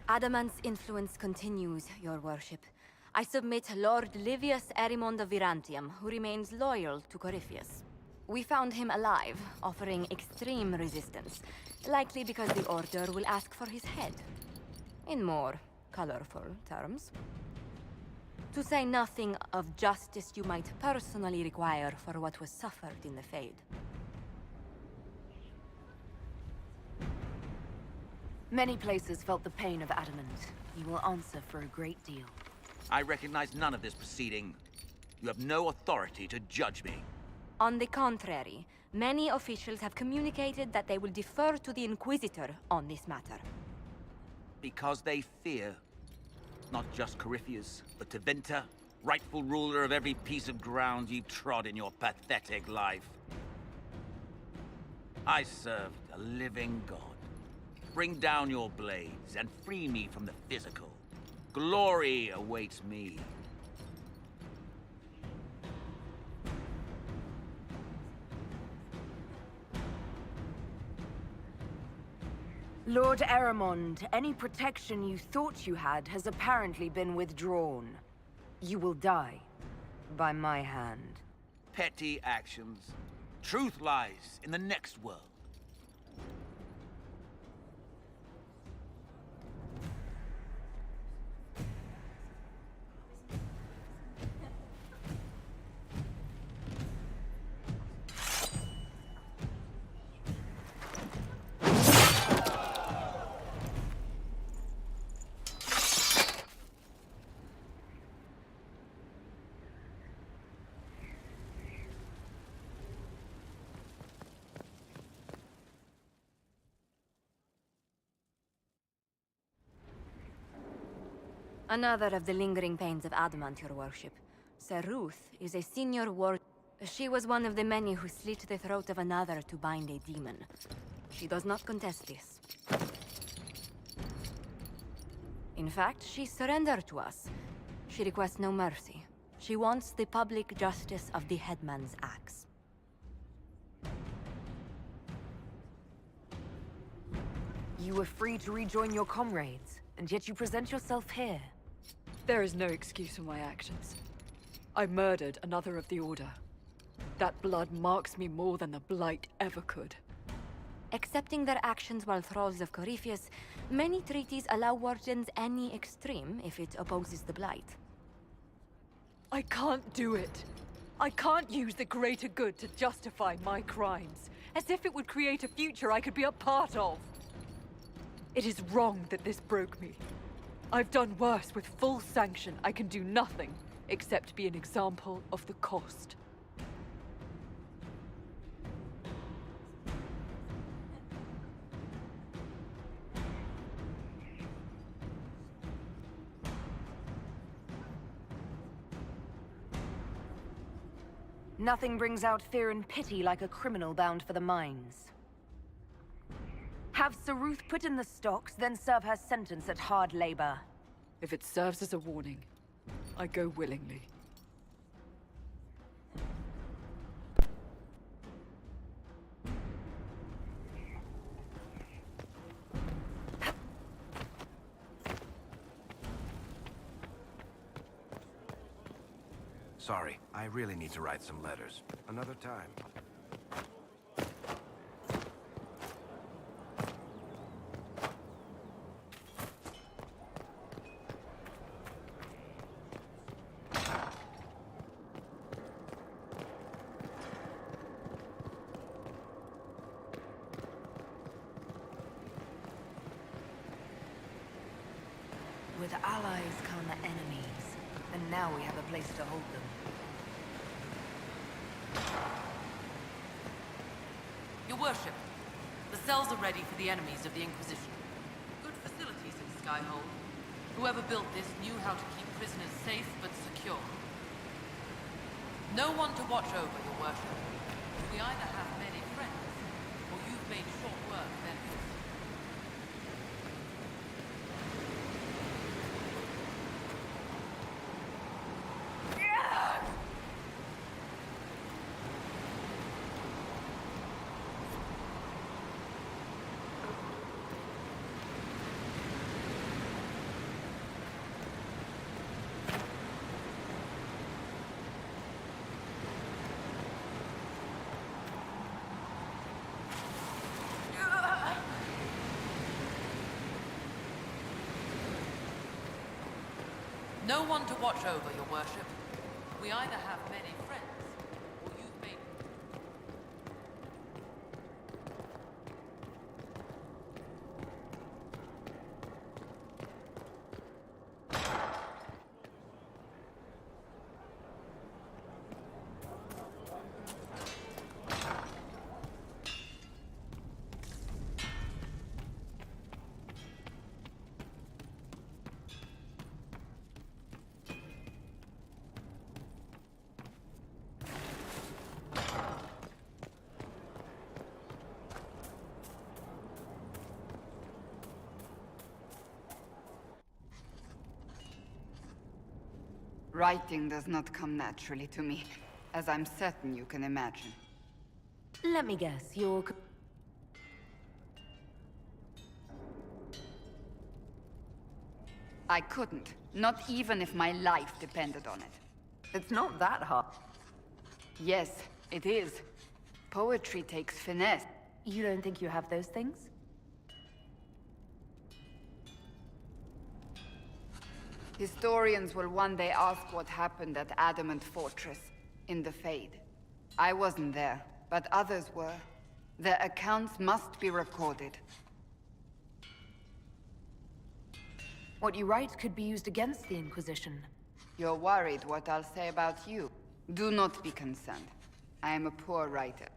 Adamant's influence continues, your worship. I submit Lord Livius Erimond of Virantium, who remains loyal to Corypheus. We found him alive, offering extreme resistance, likely because the Order will ask for his head. In more colorful terms. To say nothing of justice you might personally require for what was suffered in the Fade. Many places felt the pain of Adamant. He will answer for a great deal. I recognize none of this proceeding. You have no authority to judge me. On the contrary, many officials have communicated that they will defer to the Inquisitor on this matter. Because they fear. Not just Corypheus, but Tevinter, rightful ruler of every piece of ground you trod in your pathetic life. I serve a living god. Bring down your blades and free me from the physical. Glory awaits me. Lord Eramond, any protection you thought you had has apparently been withdrawn. You will die. By my hand. Petty actions. Truth lies in the next world. Another of the lingering pains of Adamant, your worship. Sir Ruth is a senior ward. She was one of the many who slit the throat of another to bind a demon. She does not contest this. In fact, she surrendered to us. She requests no mercy. She wants the public justice of the headman's axe. You were free to rejoin your comrades, and yet you present yourself here. There is no excuse for my actions. I murdered another of the Order. That blood marks me more than the Blight ever could. Accepting their actions while thralls of Corypheus, many treaties allow wardens any extreme if it opposes the Blight. I can't do it. I can't use the greater good to justify my crimes, as if it would create a future I could be a part of. It is wrong that this broke me. I've done worse. With full sanction, I can do nothing except be an example of the cost. Nothing brings out fear and pity like a criminal bound for the mines. Have Sir Ruth put in the stocks, then serve her sentence at hard labor. If it serves as a warning, I go willingly. Sorry, I really need to write some letters. Another time. With allies come enemies, and now we have a place to hold them. Your worship, the cells are ready for the enemies of the Inquisition. Good facilities in Skyhold. Whoever built this knew how to keep prisoners safe but secure. No one to watch over, your worship. We either have many friends, or you've made short work of enemies. No one to watch over, your worship. We either have many friends, or you've made... Writing does not come naturally to me, as I'm certain you can imagine. Let me guess, you're... I couldn't. Not even if my life depended on it. It's not that hard. Yes, it is. Poetry takes finesse. You don't think you have those things? Historians will one day ask what happened at Adamant Fortress, in the Fade. I wasn't there, but others were. Their accounts must be recorded. What you write could be used against the Inquisition. You're worried what I'll say about you. Do not be concerned. I am a poor writer.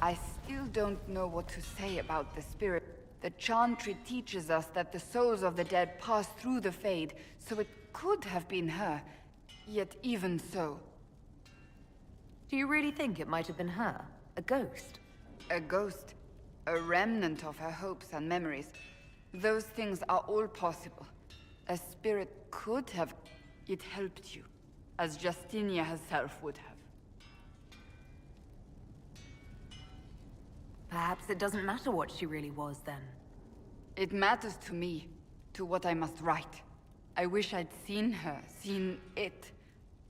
I still don't know what to say about the spirit. The Chantry teaches us that the souls of the dead pass through the Fade, so it could have been her. Yet even so... Do you really think it might have been her? A ghost? A ghost. A remnant of her hopes and memories. Those things are all possible. A spirit could have... It helped you, as Justinia herself would have. Perhaps it doesn't matter what she really was, then. It matters to me, to what I must write. I wish I'd seen her, seen it.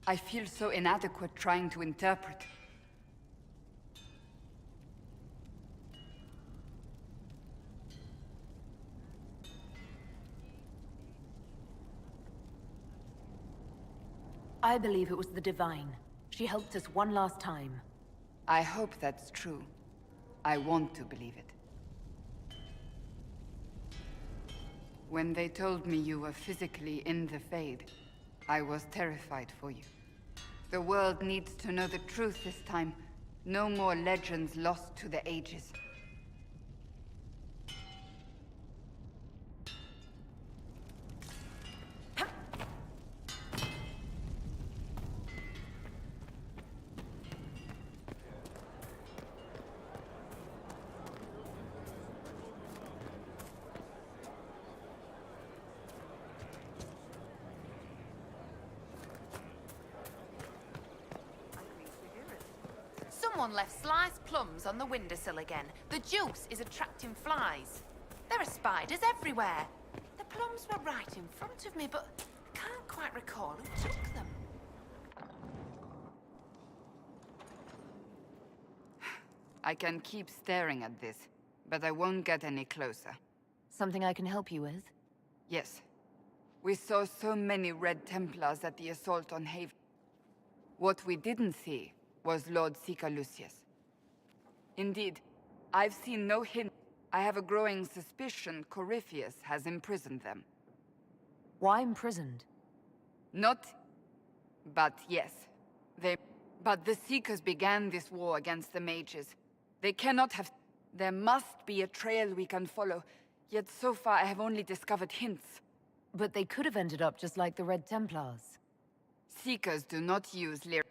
I feel so inadequate trying to interpret. I believe it was the Divine. She helped us one last time. I hope that's true. I want to believe it. When they told me you were physically in the Fade, I was terrified for you. The world needs to know the truth this time. No more legends lost to the ages. Someone left sliced plums on the windowsill again. The juice is attracting flies. There are spiders everywhere. The plums were right in front of me, but I can't quite recall who took them. I can keep staring at this, but I won't get any closer. Something I can help you with? Yes. We saw so many Red Templars at the assault on Haven. What we didn't see was Lord Seeker Lucius. Indeed, I've seen no hint. I have a growing suspicion Corypheus has imprisoned them. Why imprisoned? Not... but yes. But the Seekers began this war against the mages. They cannot have... There must be a trail we can follow. Yet so far I have only discovered hints. But they could have ended up just like the Red Templars. Seekers do not use lyrium.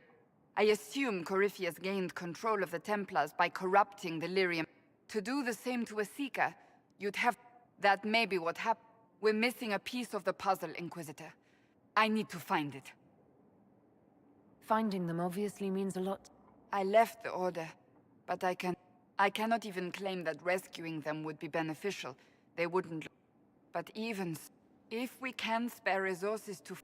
I assume Corypheus gained control of the Templars by corrupting the lyrium. To do the same to a Seeker, you'd have... That may be what happened. We're missing a piece of the puzzle, Inquisitor. I need to find it. Finding them obviously means a lot. I left the Order, but I cannot even claim that rescuing them would be beneficial. They wouldn't... But even... If we can spare resources to...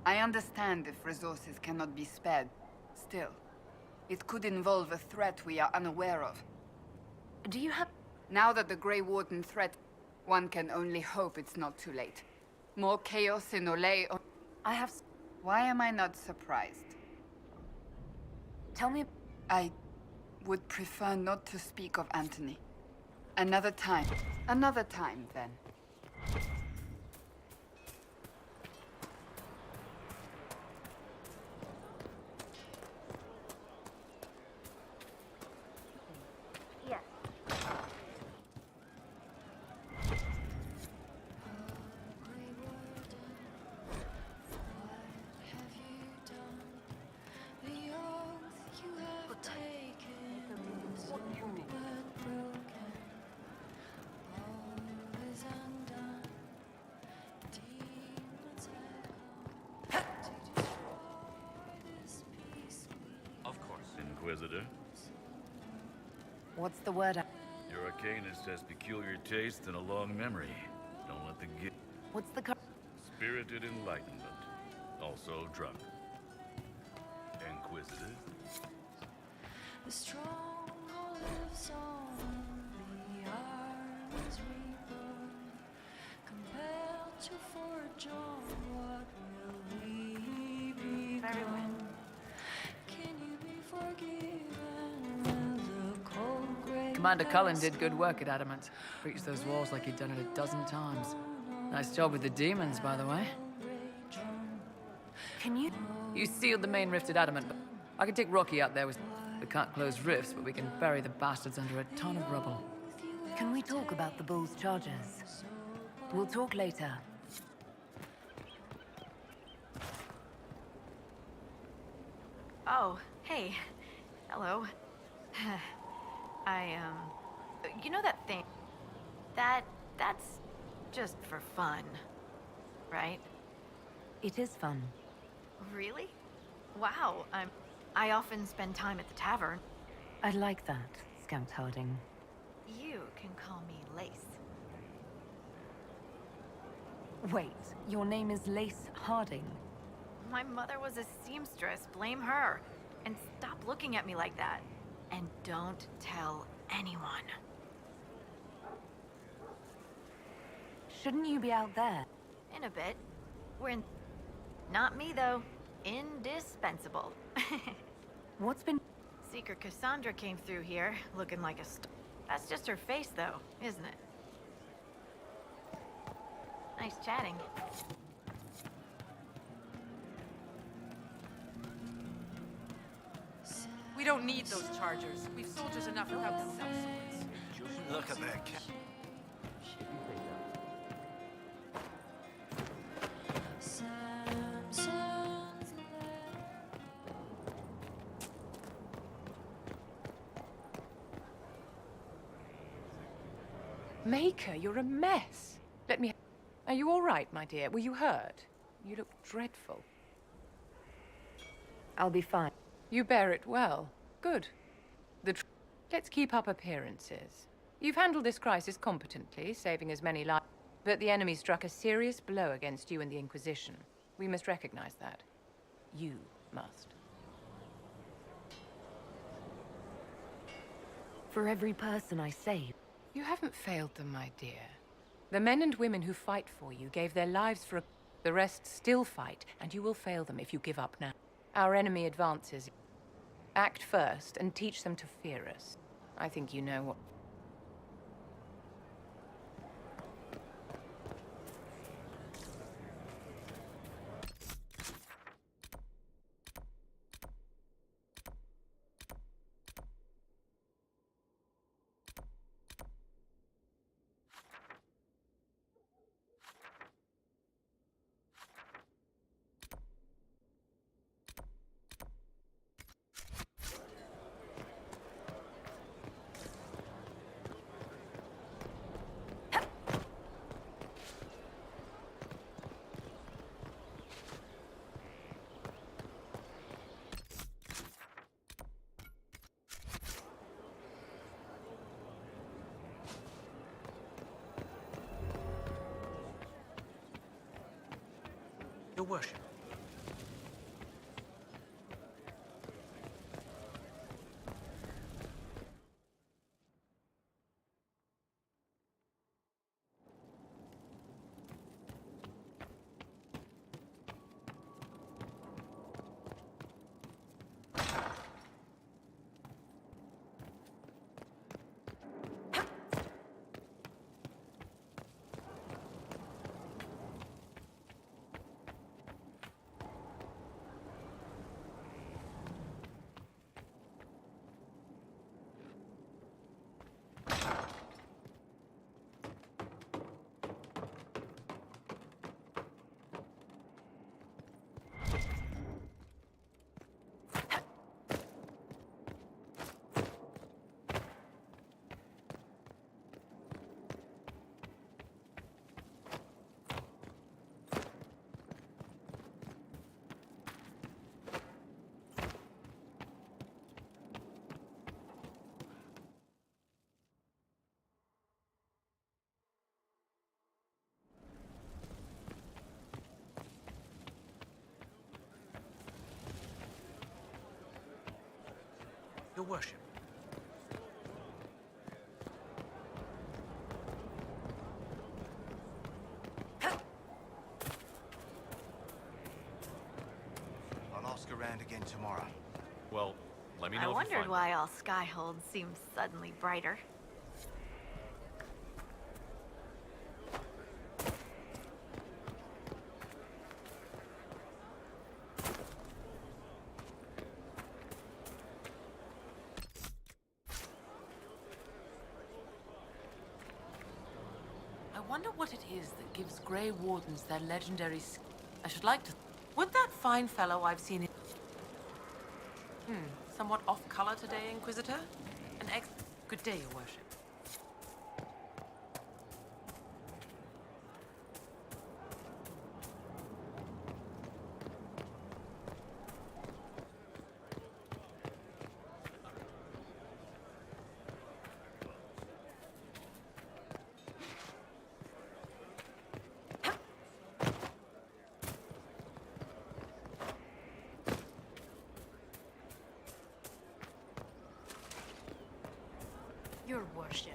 I understand if resources cannot be spared. Still, it could involve a threat we are unaware of. Do you have... Now that the Grey Warden threat, one can only hope it's not too late. More chaos in Olay... I have... Why am I not surprised? Tell me... I would prefer not to speak of Anthony. Another time. Another time, then. Inquisitor. What's the word? Your arcanist has peculiar taste and a long memory. Don't let the gift... What's the Spirited enlightenment. Also drunk. Inquisitor. The stronghold lives on, the armies reborn, compelled to forge on, what will we become? Can you be forgiven when the cold grave Commander Cullen did good work at Adamant. Breached those walls like he'd done it a dozen times. Nice job with the demons, by the way. Can you? You sealed the main rift at Adamant, but I can take Rocky out there with... We can't close rifts, but we can bury the bastards under a ton of rubble. Can we talk about the Bull's charges? We'll talk later. Oh, hey. Hello. You know that thing? That's just for fun, right? It is fun. Really? Wow, I often spend time at the tavern. I like that, Scout Harding. You can call me Lace. Wait, your name is Lace Harding? My mother was a seamstress, blame her. And stop looking at me like that. And don't tell anyone. Shouldn't you be out there? In a bit. We're in... Not me, though. Indispensable. What's been... Seeker Cassandra came through here, looking like a That's just her face, though, isn't it? Nice chatting. We don't need those chargers. We've soldiers enough without the sellswords. Look at that cat. Maker, you're a mess. Let me... Are you all right, my dear? Were you hurt? You look dreadful. I'll be fine. You bear it well. Good. Let's keep up appearances. You've handled this crisis competently, saving as many lives. But the enemy struck a serious blow against you and the Inquisition. We must recognize that. You must. For every person I save. You haven't failed them, my dear. The men and women who fight for you gave their lives for a... The rest still fight, and you will fail them if you give up now. Our enemy advances. Act first and teach them to fear us. I think you know what... Your worship. Your worship. I'll ask around again tomorrow. Well, let me know I if you wondered find why all Skyhold seems suddenly brighter. I wonder what it is that gives Grey Wardens their legendary I should like to... Would that fine fellow I've seen in... somewhat off-color today, Inquisitor? Good day, Your Worship. Your worship.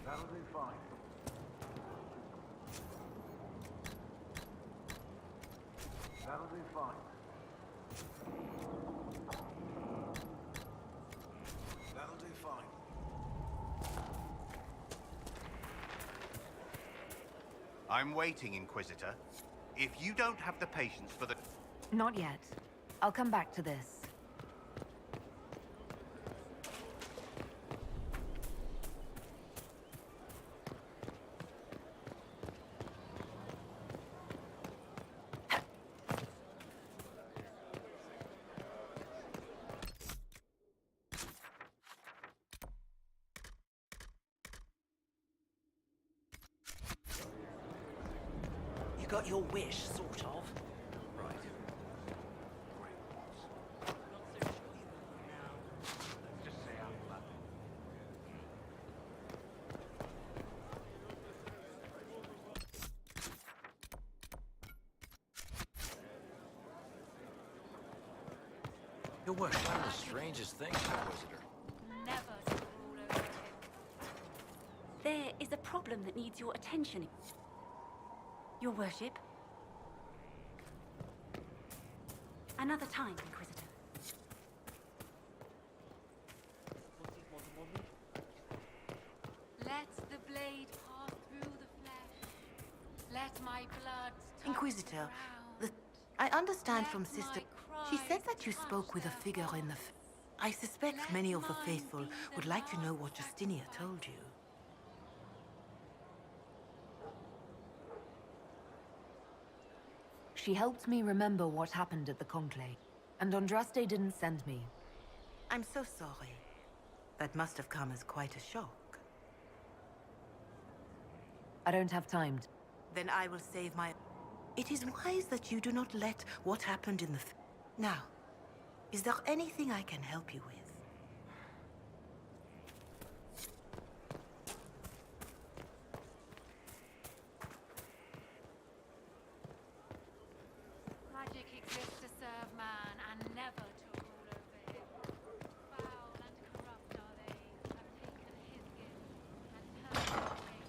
That'll do fine. That'll do fine. That'll do fine. I'm waiting, Inquisitor. If you don't have the patience for the... Not yet. I'll come back to this. You got your wish, sort of. Right. Your worship. One of the strangest things, Inquisitor. There is a problem that needs your attention. Your worship. Another time, Inquisitor. Let the blade pass through the flesh. Let my blood touch Inquisitor, the ground. I understand from Sister... She said that you spoke with a figure in the... I suspect many of the faithful would like to know what Justinia told you. She helped me remember what happened at the Conclave, and Andraste didn't send me. I'm so sorry. That must have come as quite a shock. I don't have time to... Then I will save my... It is wise that you do not let what happened in the... Now, is there anything I can help you with? Magic exists to serve man and never to rule over him. Foul and corrupt are they, have taken his gift and turned it away.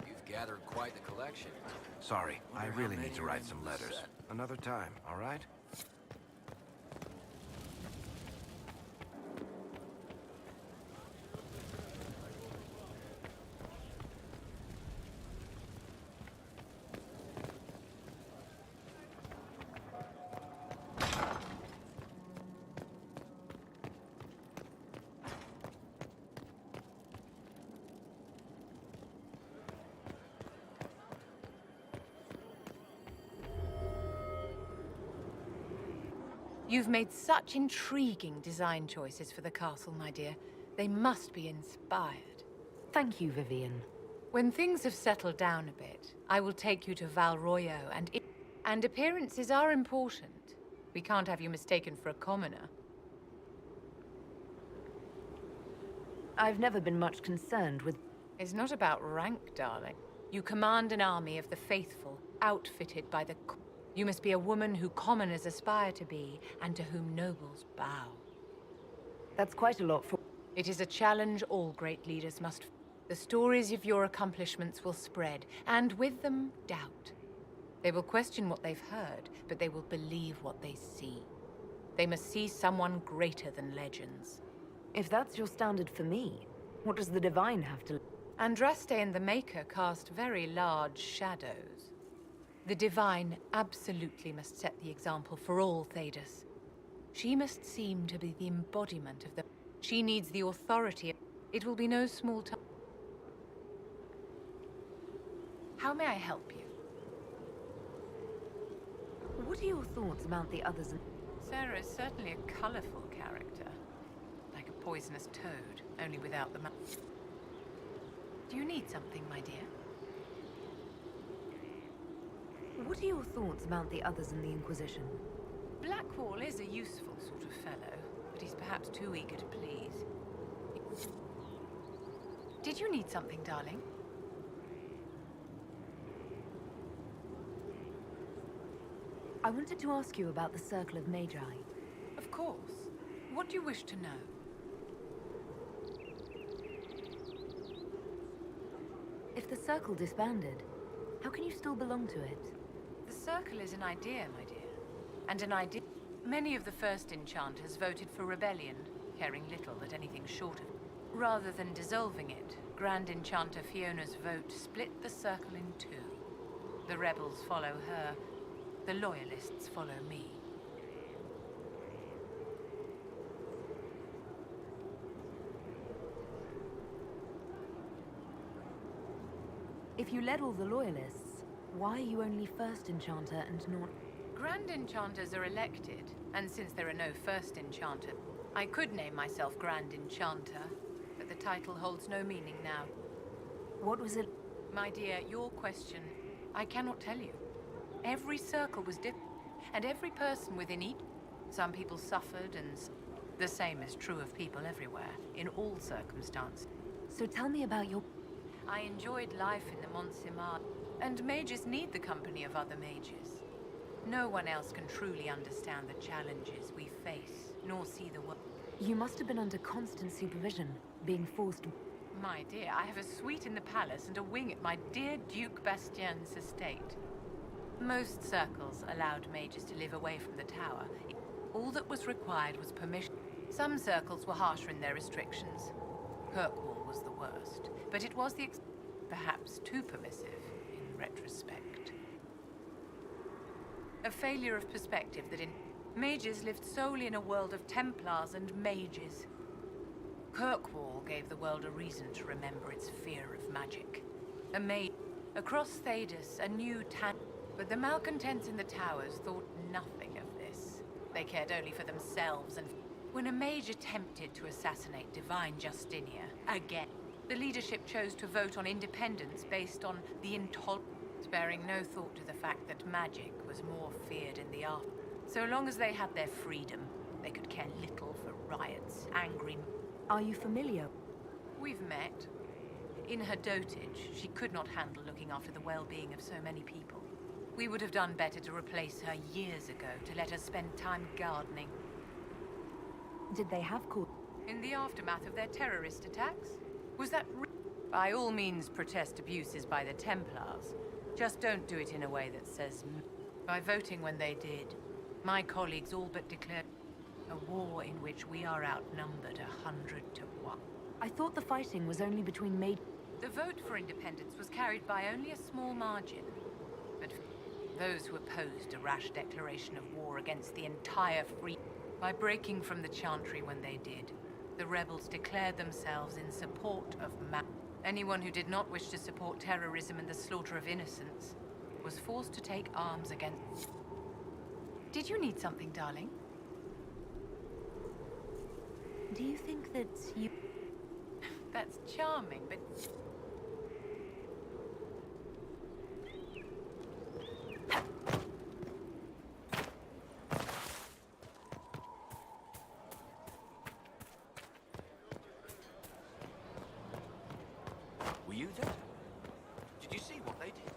You've gathered quite the collection. Sorry, I Wonder how really many need to are write in some the letters. set. Another time, all right? You've made such intriguing design choices for the castle, my dear. They must be inspired. Thank you, Vivian. When things have settled down a bit, I will take you to Valroyo, and appearances are important. We can't have you mistaken for a commoner. I've never been much concerned with... It's not about rank, darling. You command an army of the faithful, outfitted by the... You must be a woman who commoners aspire to be, and to whom nobles bow. That's quite a lot for... It is a challenge all great leaders must... The stories of your accomplishments will spread, and with them, doubt. They will question what they've heard, but they will believe what they see. They must see someone greater than legends. If that's your standard for me, what does the Divine have to... Andraste and the Maker cast very large shadows. The Divine absolutely must set the example for all Thedas. She must seem to be the embodiment of the... She needs the authority. It will be no small time. How may I help you? What are your thoughts about the others? Sarah is certainly a colorful character. Like a poisonous toad, only without the mouth. Do you need something, my dear? What are your thoughts about the others in the Inquisition? Blackwall is a useful sort of fellow, but he's perhaps too eager to please. Did you need something, darling? I wanted to ask you about the Circle of Magi. Of course. What do you wish to know? If the Circle disbanded, how can you still belong to it? The Circle is an idea, my dear. And an idea... Many of the first enchanters voted for rebellion, caring little that anything short of... Rather than dissolving it, Grand Enchanter Fiona's vote split the Circle in two. The rebels follow her, the loyalists follow me. If you led all the loyalists, why are you only First Enchanter and not... Grand Enchanters are elected, and since there are no First Enchanter, I could name myself Grand Enchanter, but the title holds no meaning now. What was it? My dear, your question, I cannot tell you. Every circle was different, and every person within each... Some people suffered, and the same is true of people everywhere, in all circumstances. So tell me about your... I enjoyed life in the Mont Simard, and mages need the company of other mages. No one else can truly understand the challenges we face, nor see the world. You must have been under constant supervision, being forced... My dear, I have a suite in the palace and a wing at my dear Duke Bastien's estate. Most circles allowed mages to live away from the tower. All that was required was permission. Some circles were harsher in their restrictions. Kirkwall was the worst, but it was perhaps too permissive in retrospect. A failure of perspective that Mages lived solely in a world of Templars and mages. Kirkwall gave the world a reason to remember its fear of magic. A mage. Across Thedas, a new but the malcontents in the towers thought nothing of this. They cared only for themselves, and when a mage attempted to assassinate Divine Justinia, again, the leadership chose to vote on independence based on the intolerance, sparing no thought to the fact that magic was more feared in the after. So long as they had their freedom, they could care little for riots, angry... Are you familiar? We've met. In her dotage, she could not handle looking after the well-being of so many people. We would have done better to replace her years ago, to let her spend time gardening. Did they have court? In the aftermath of their terrorist attacks? Was that By all means, protest abuses by the Templars. Just don't do it in a way that says... By voting when they did, my colleagues all but declared a war in which we are outnumbered 100 to 1. I thought the fighting was only between The vote for independence was carried by only a small margin. But those who opposed a rash declaration of war against the entire free... By breaking from the Chantry when they did, the rebels declared themselves in support of Anyone who did not wish to support terrorism and the slaughter of innocents was forced to take arms against... Did you need something, darling? Do you think that you... That's charming, but... Were you there? Did you see what they did?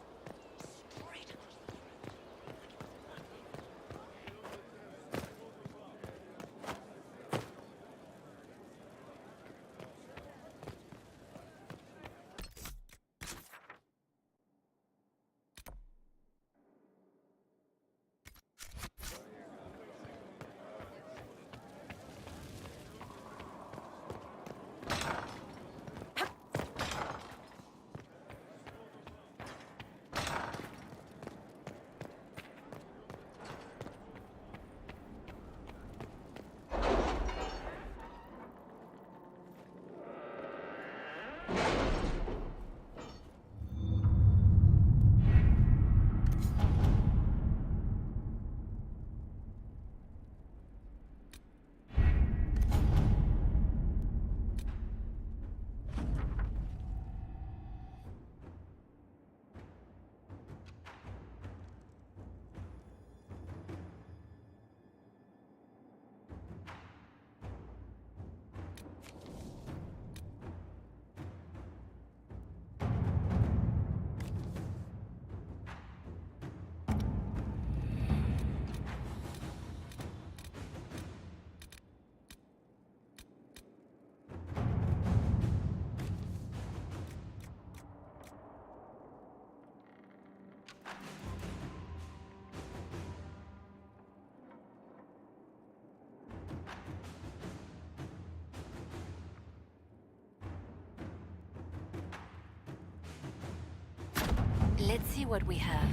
Let's see what we have.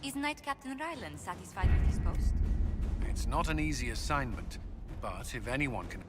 Is Knight Captain Ryland satisfied with his post? It's not an easy assignment, but if anyone can...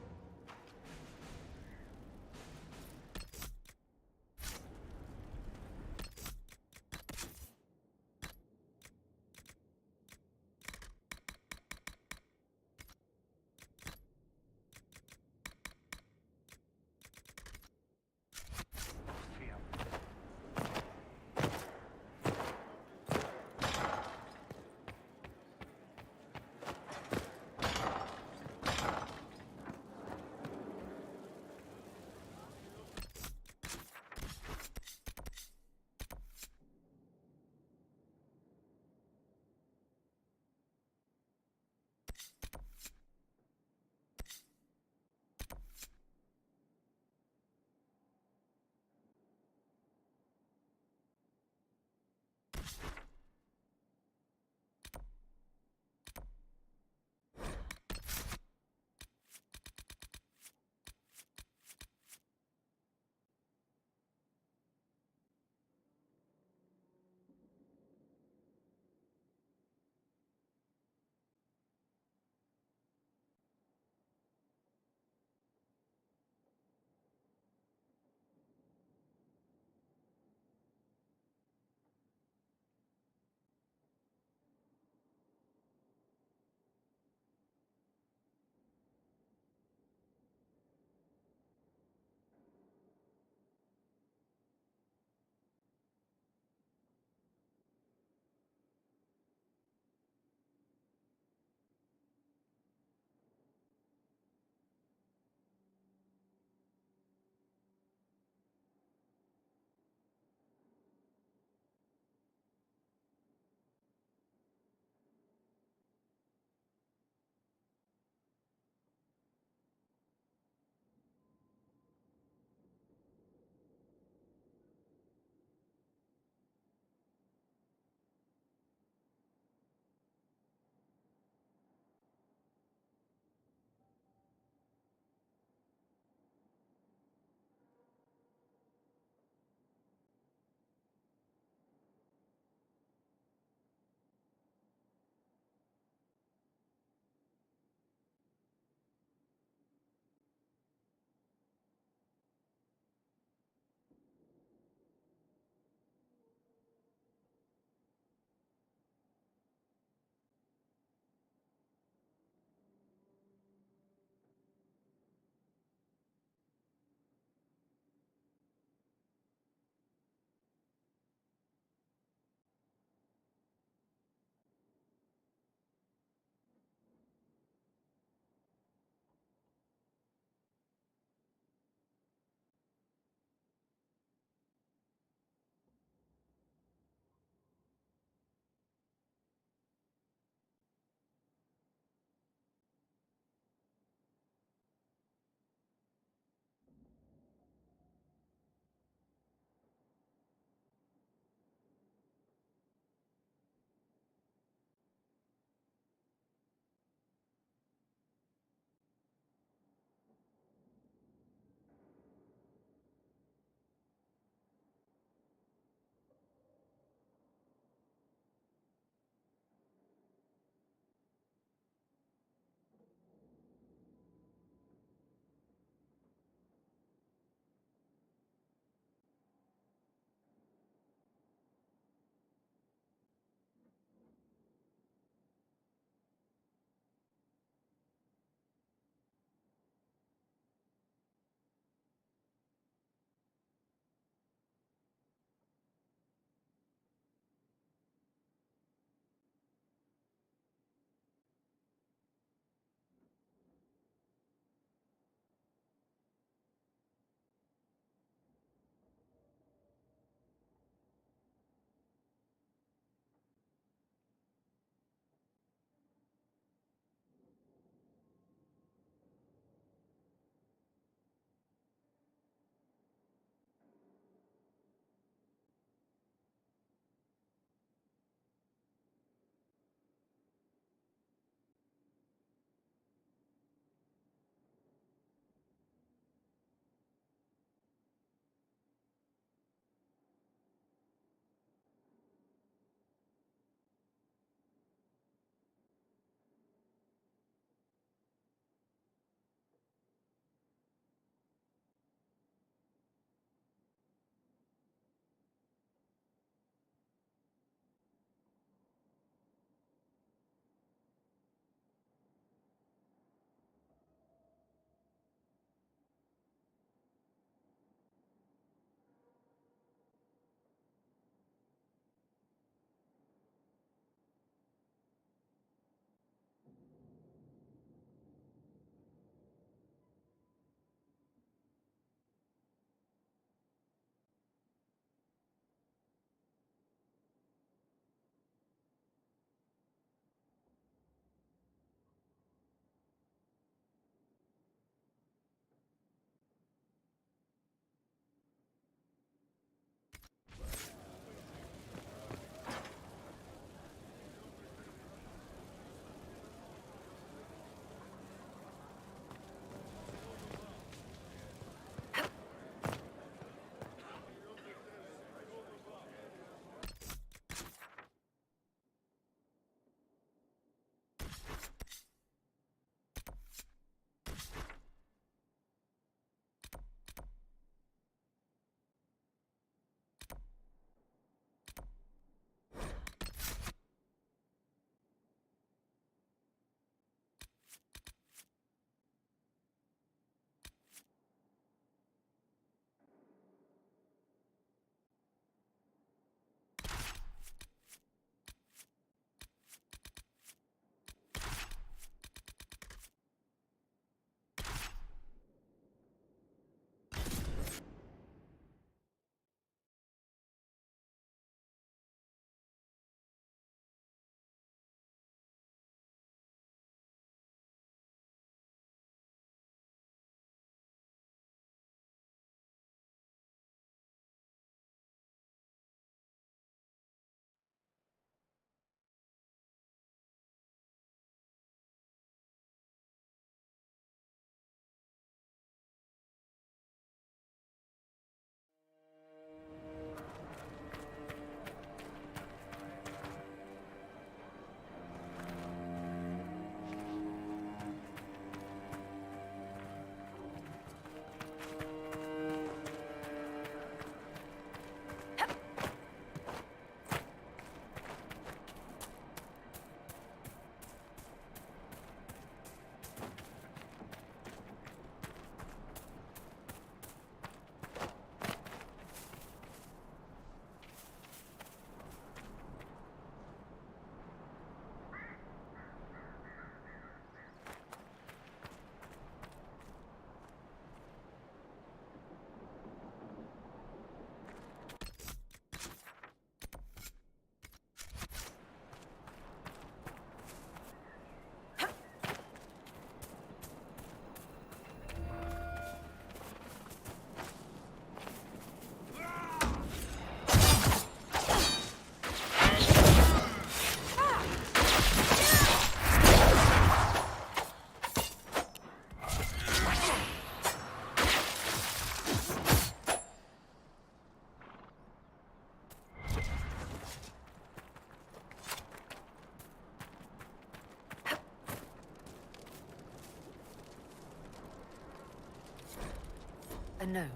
A note.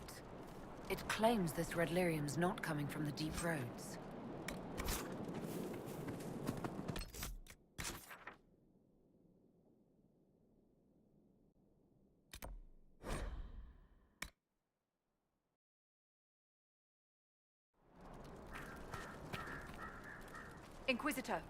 It claims this red lyrium's not coming from the deep roads. Inquisitor.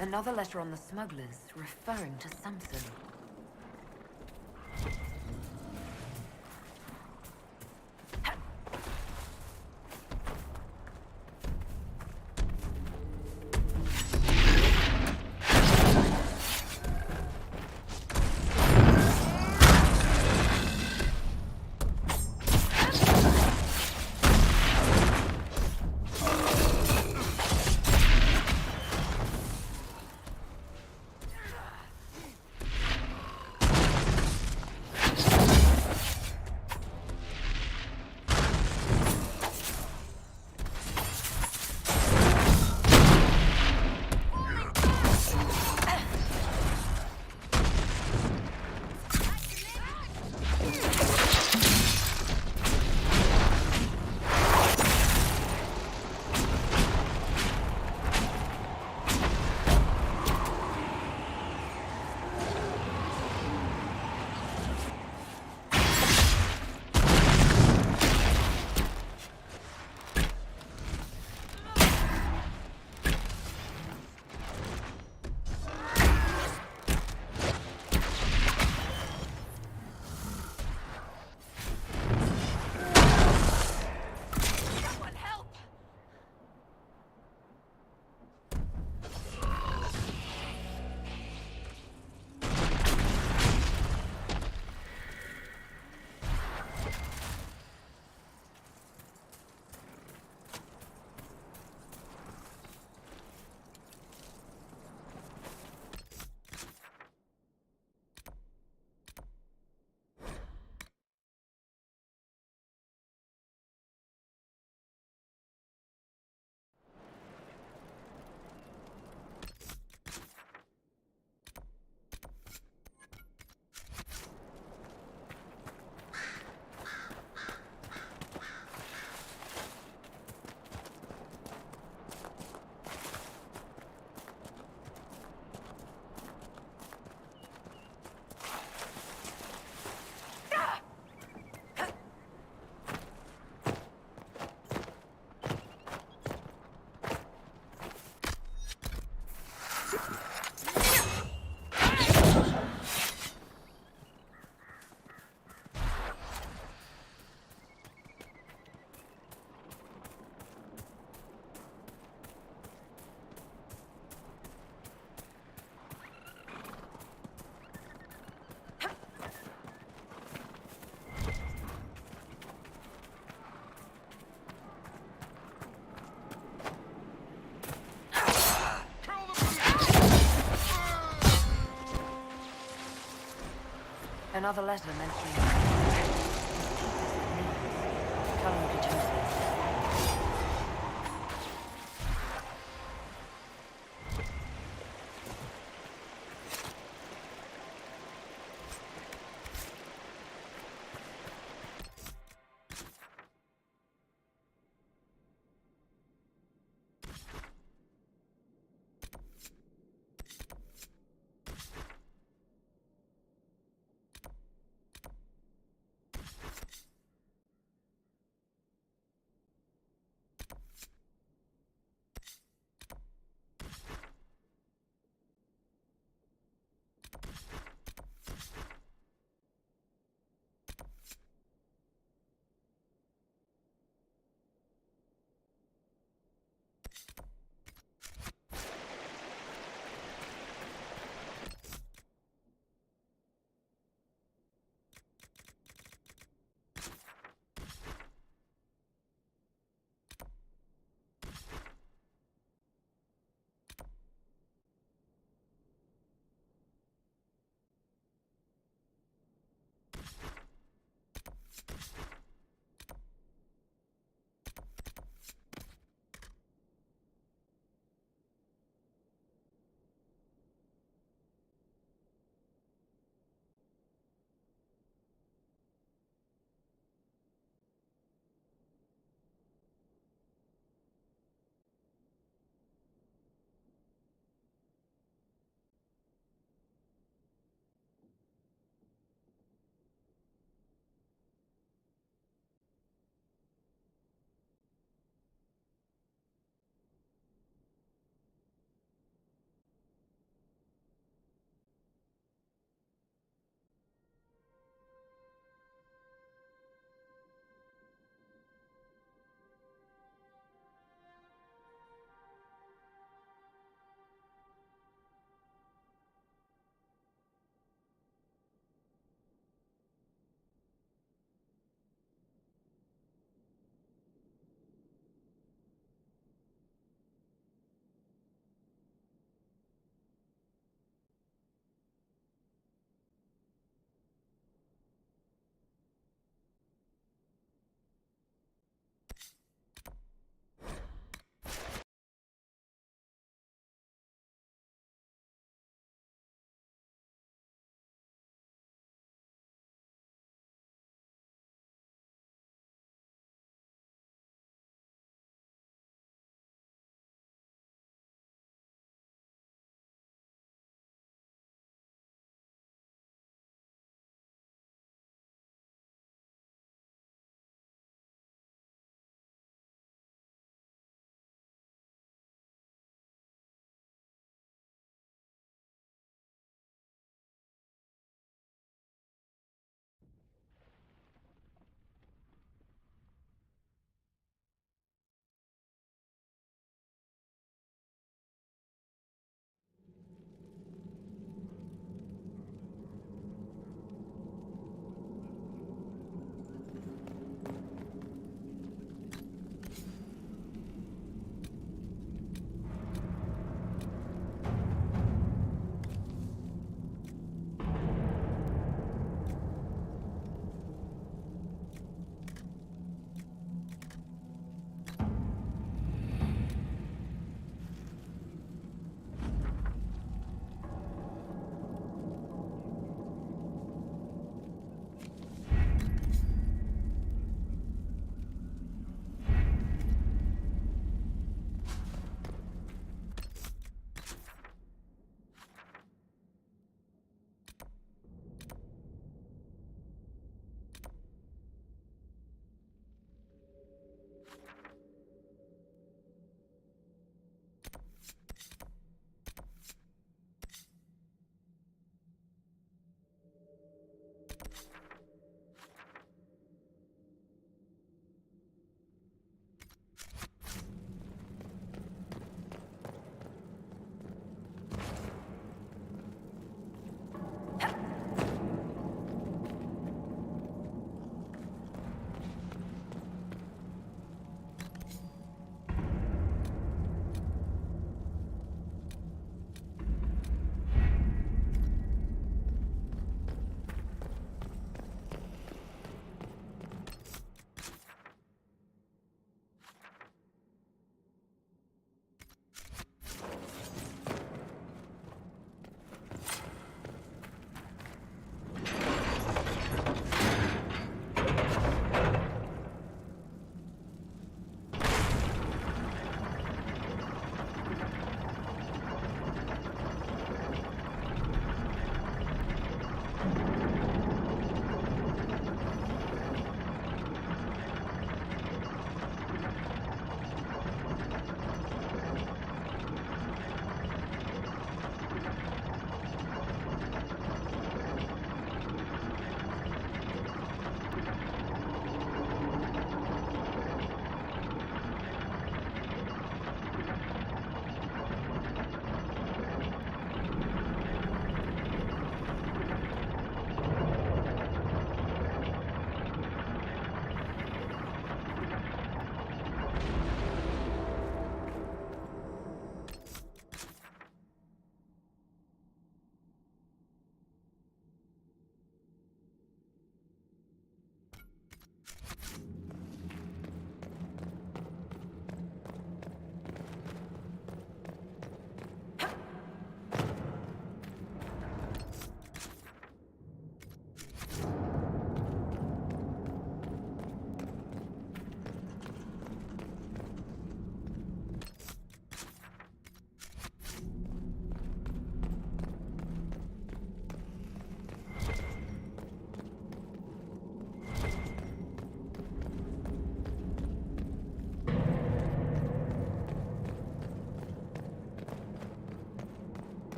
Another letter on the smugglers, referring to Samson. Another letter mentioning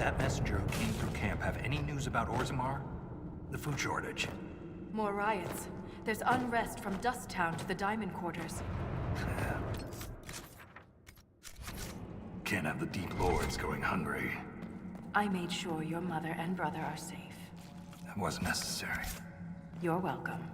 that messenger who came through camp have any news about Orzammar? The food shortage. More riots. There's unrest from Dust Town to the Diamond Quarters. Can't have the Deep Lords going hungry. I made sure your mother and brother are safe. That wasn't necessary. You're welcome.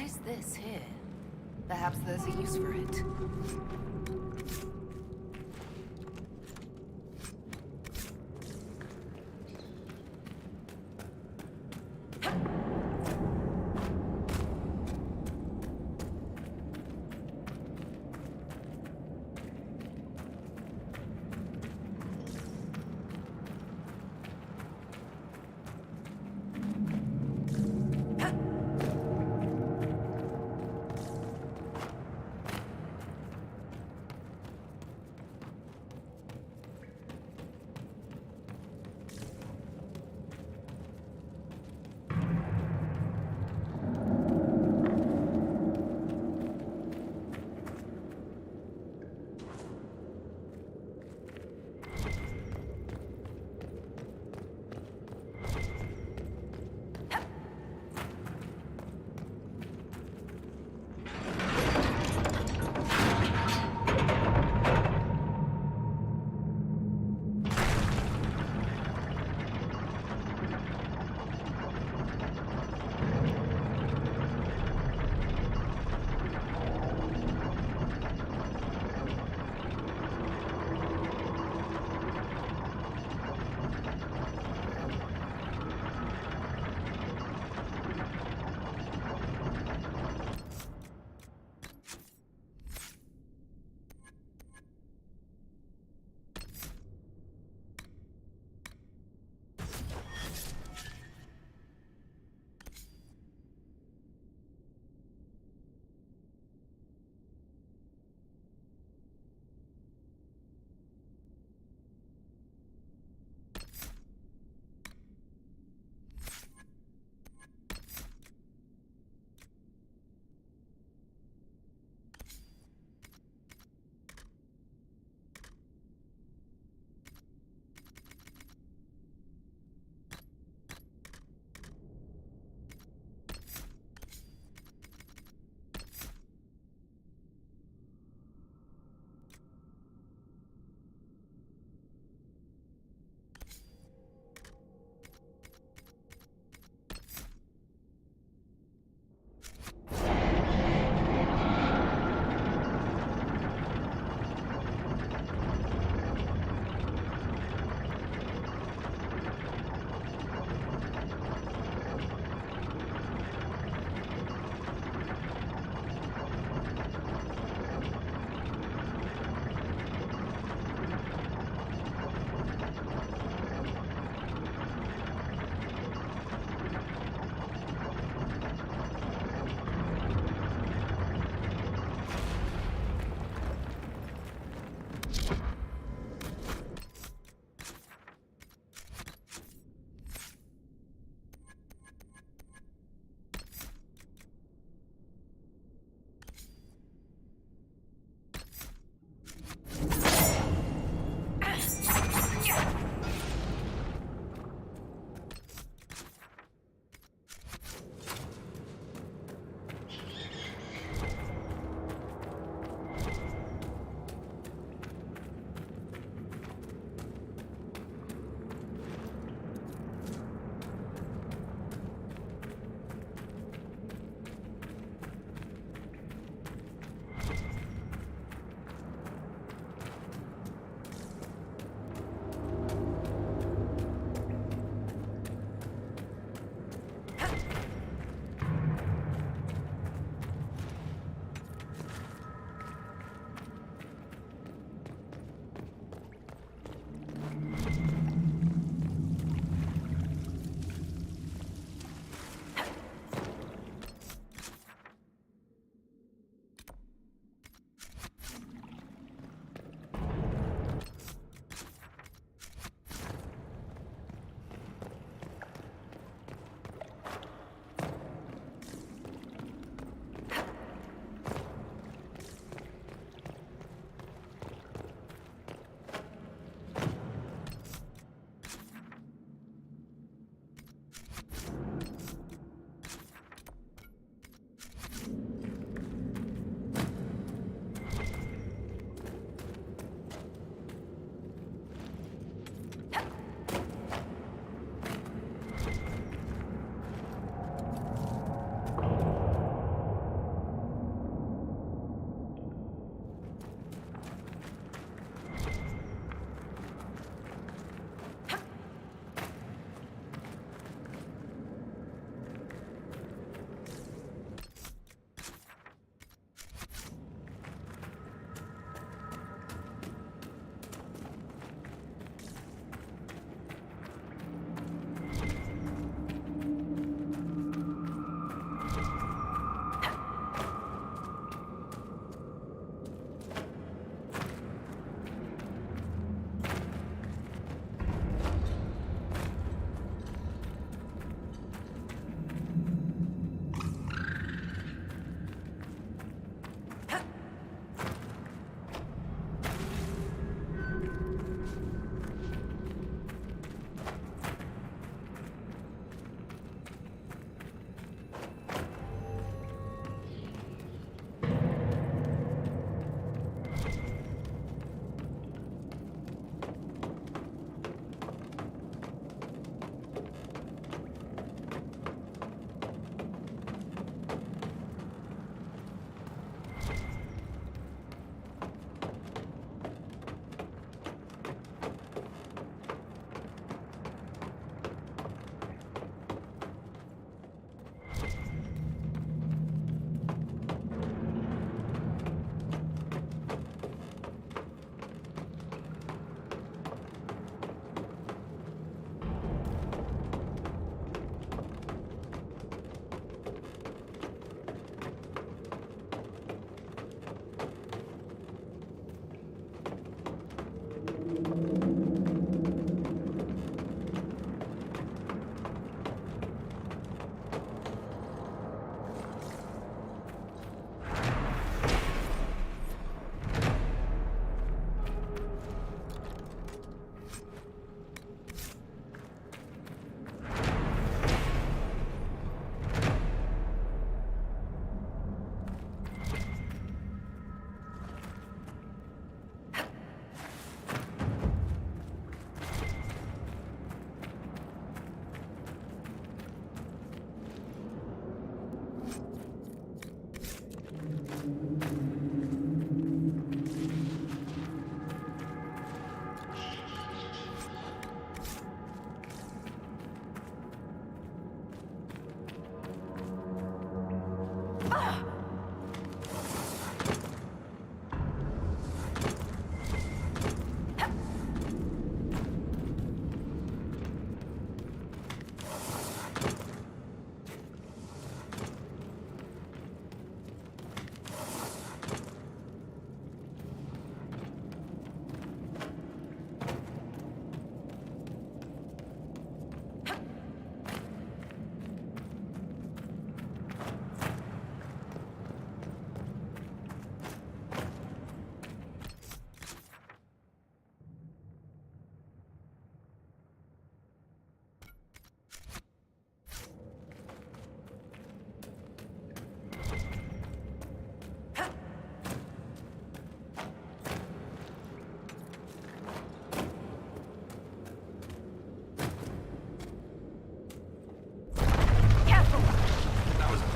Why's this here? Perhaps there's a use for it.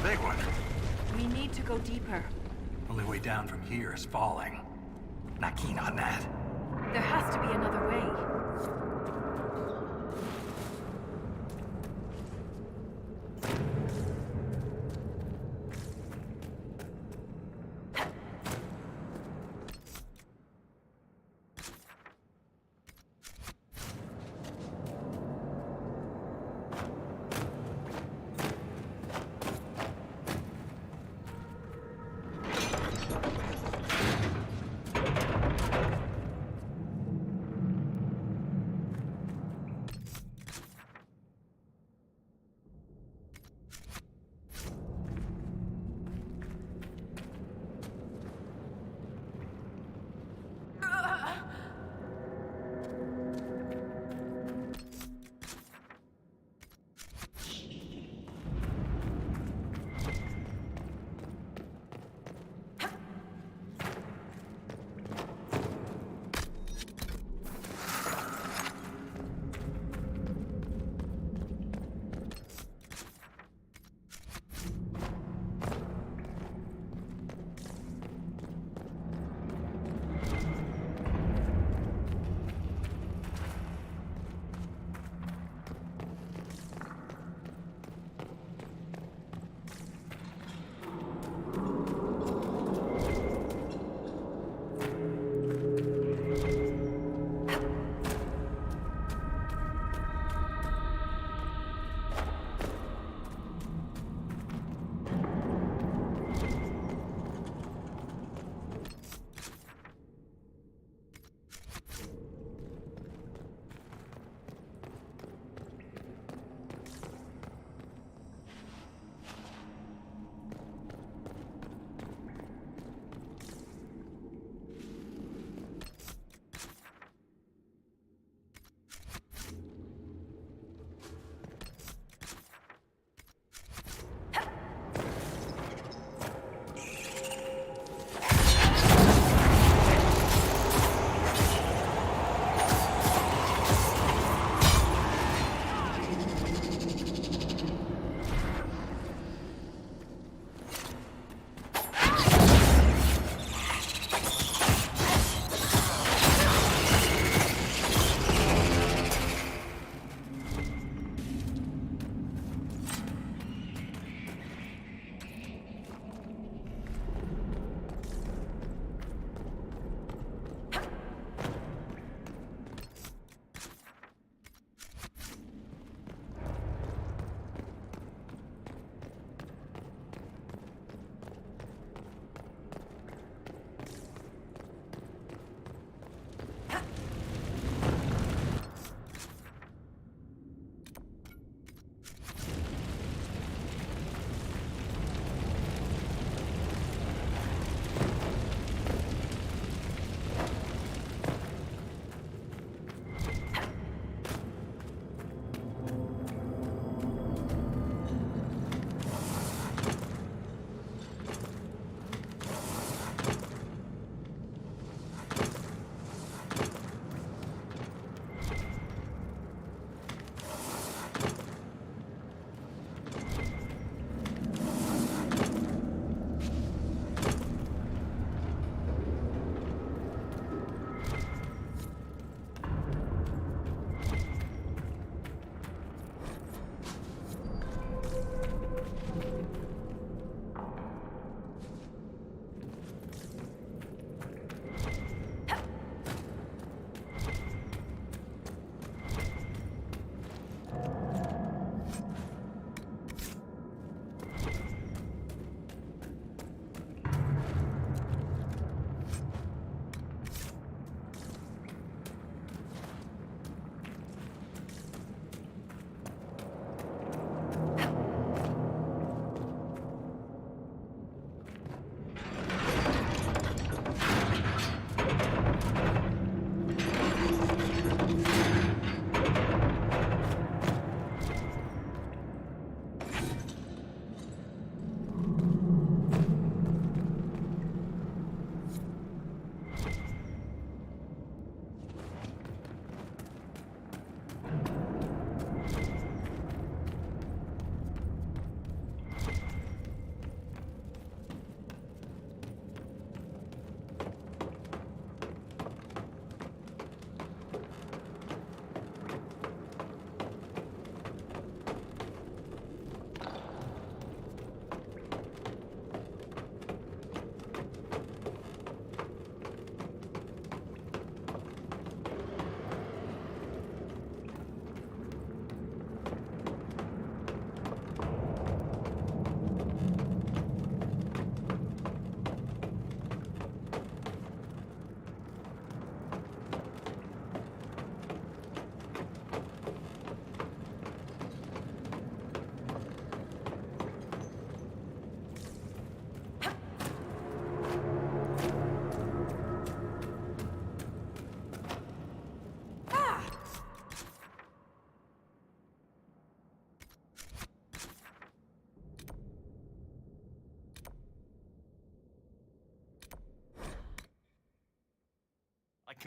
big one. We need to go deeper. Only way down from here is falling. Not keen on that. There has to be another way.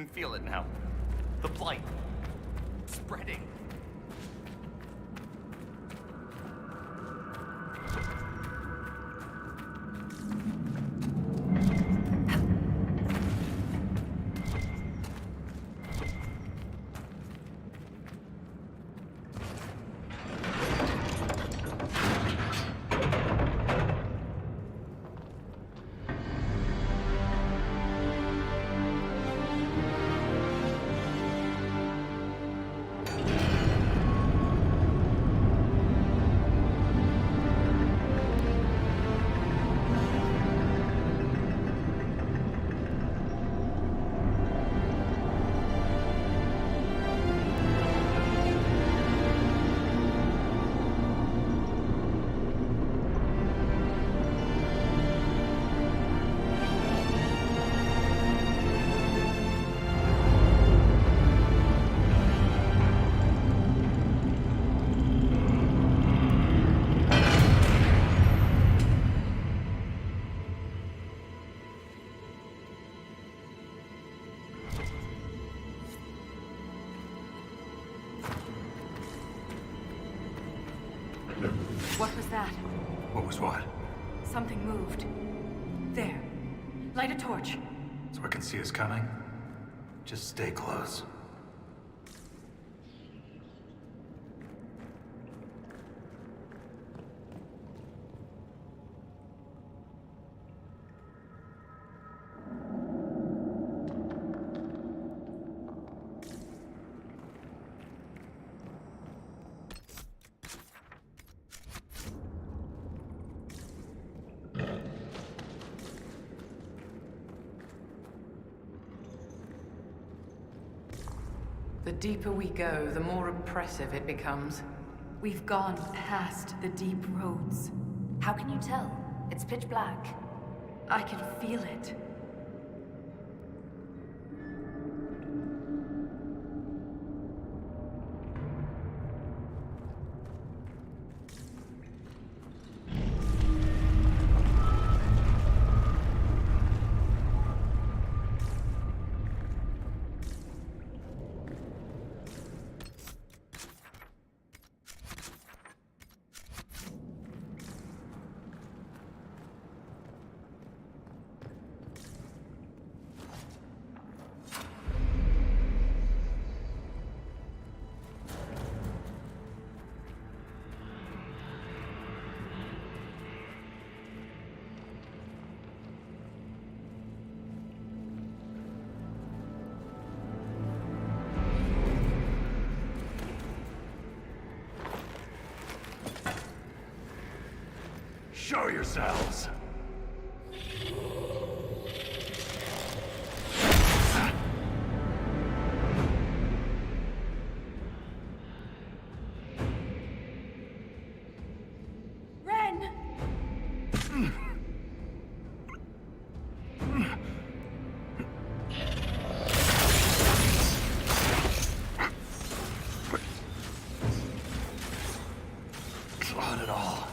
can feel it now. The blight. Spreading. What was that? What was what? Something moved. There. Light a torch. So I can see us coming? Just stay close. The deeper we go, the more oppressive it becomes. We've gone past the deep roads. How can you tell? It's pitch black. I can feel it. Show yourselves! Ren! Not at all.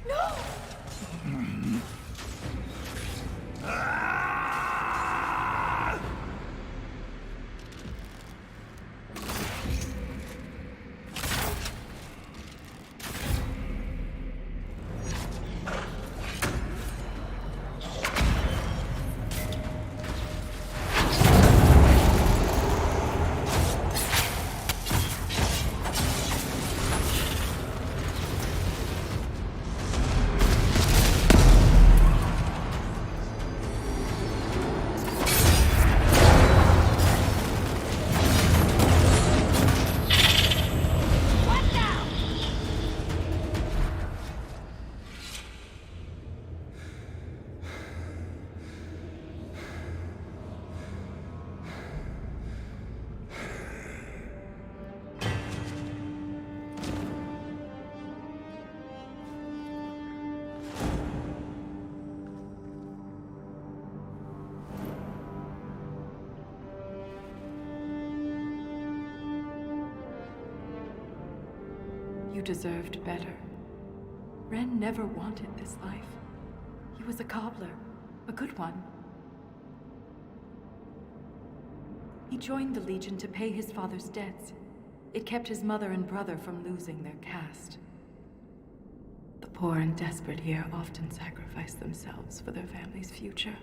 No! You deserved better. Ren never wanted this life. He was a cobbler, a good one. He joined the Legion to pay his father's debts. It kept his mother and brother from losing their caste. The poor and desperate here often sacrifice themselves for their family's future.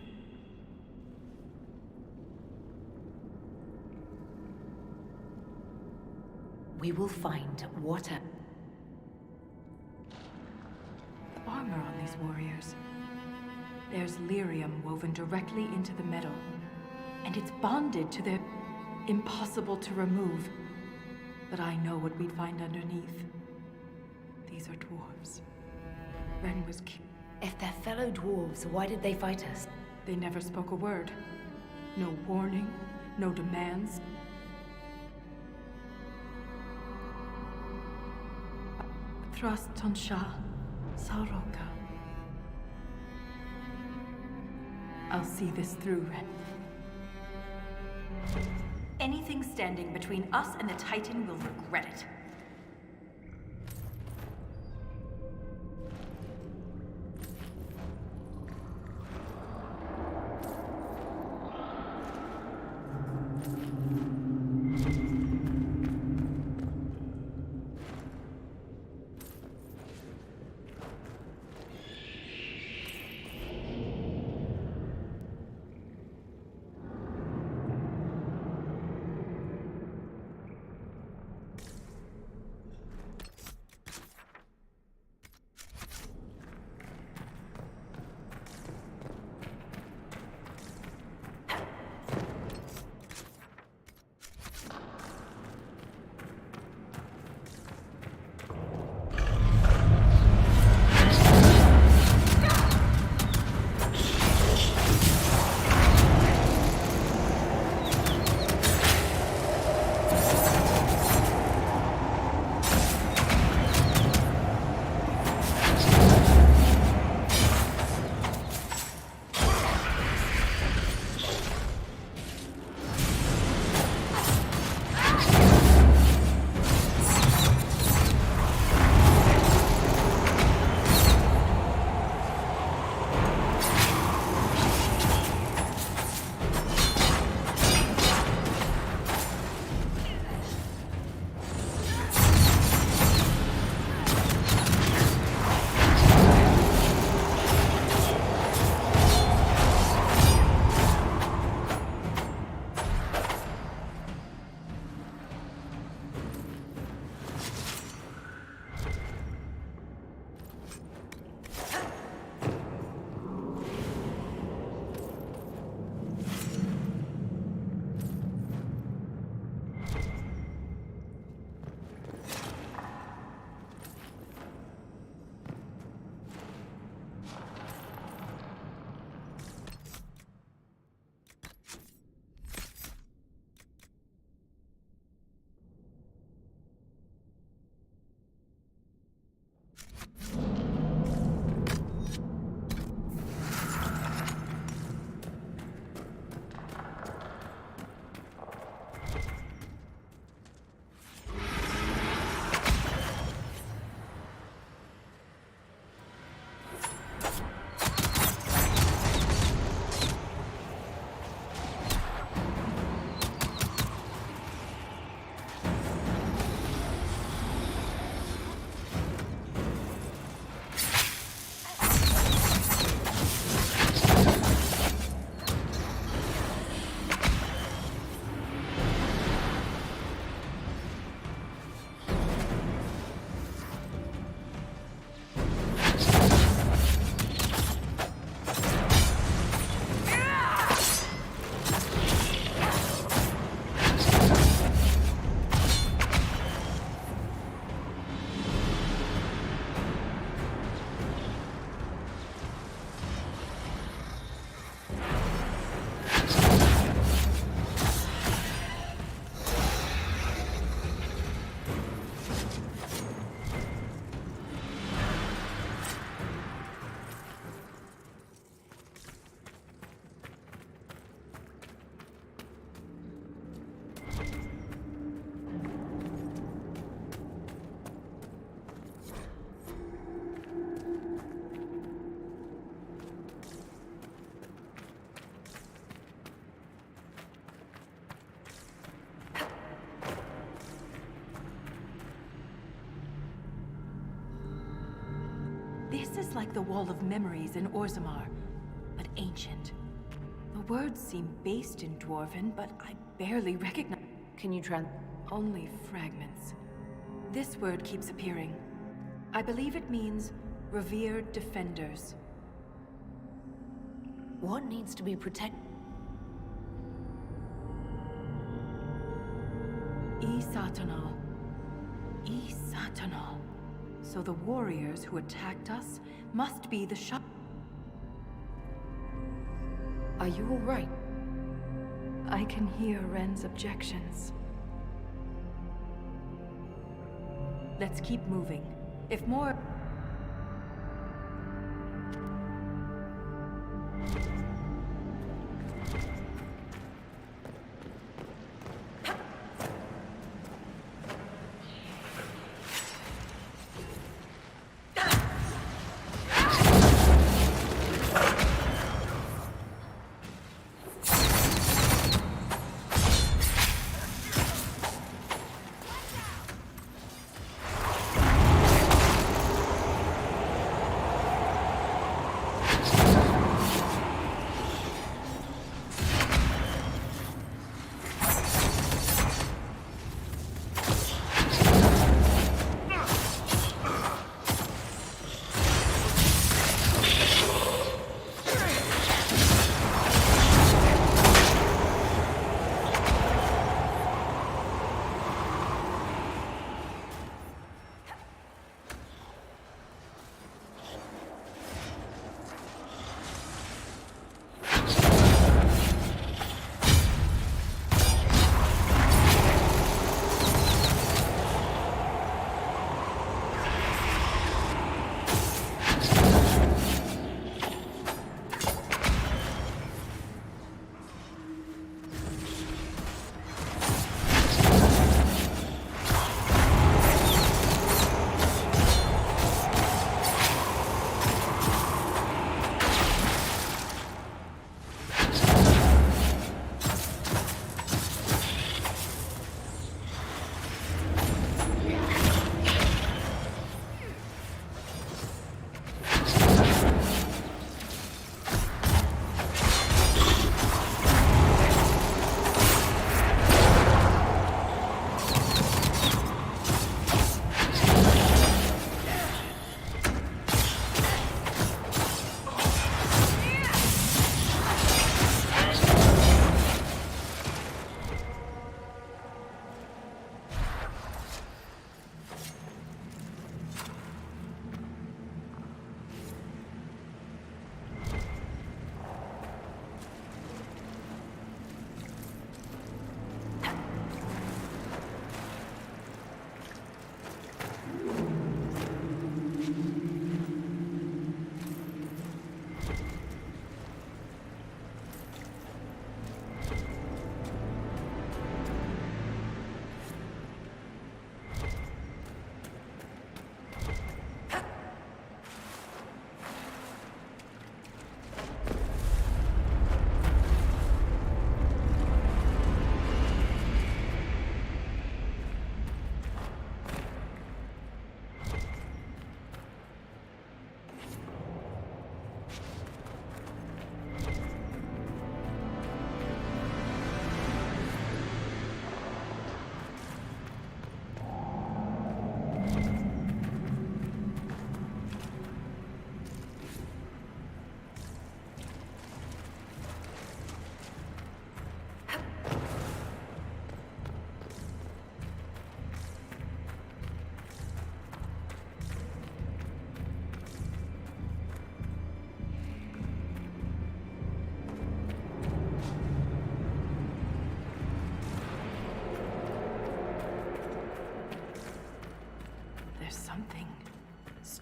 We will find water. The armor on these warriors. There's lyrium woven directly into the metal, and it's bonded to their... impossible to remove. But I know what we'd find underneath. These are dwarves. Ren was If they're fellow dwarves, why did they fight us? They never spoke a word. No warning, no demands. Thrust Tonsha, Sauroka. I'll see this through, Ren. Anything standing between us and the Titan will regret it. This is like the Wall of Memories in Orzammar, but ancient. The words seem based in Dwarven, but I barely recognize... Can you Only fragments. This word keeps appearing. I believe it means revered defenders. What needs to be protected? Isatanal. Isatanal. So the warriors who attacked us must be the shop. Are you all right? I can hear Ren's objections. Let's keep moving. If more...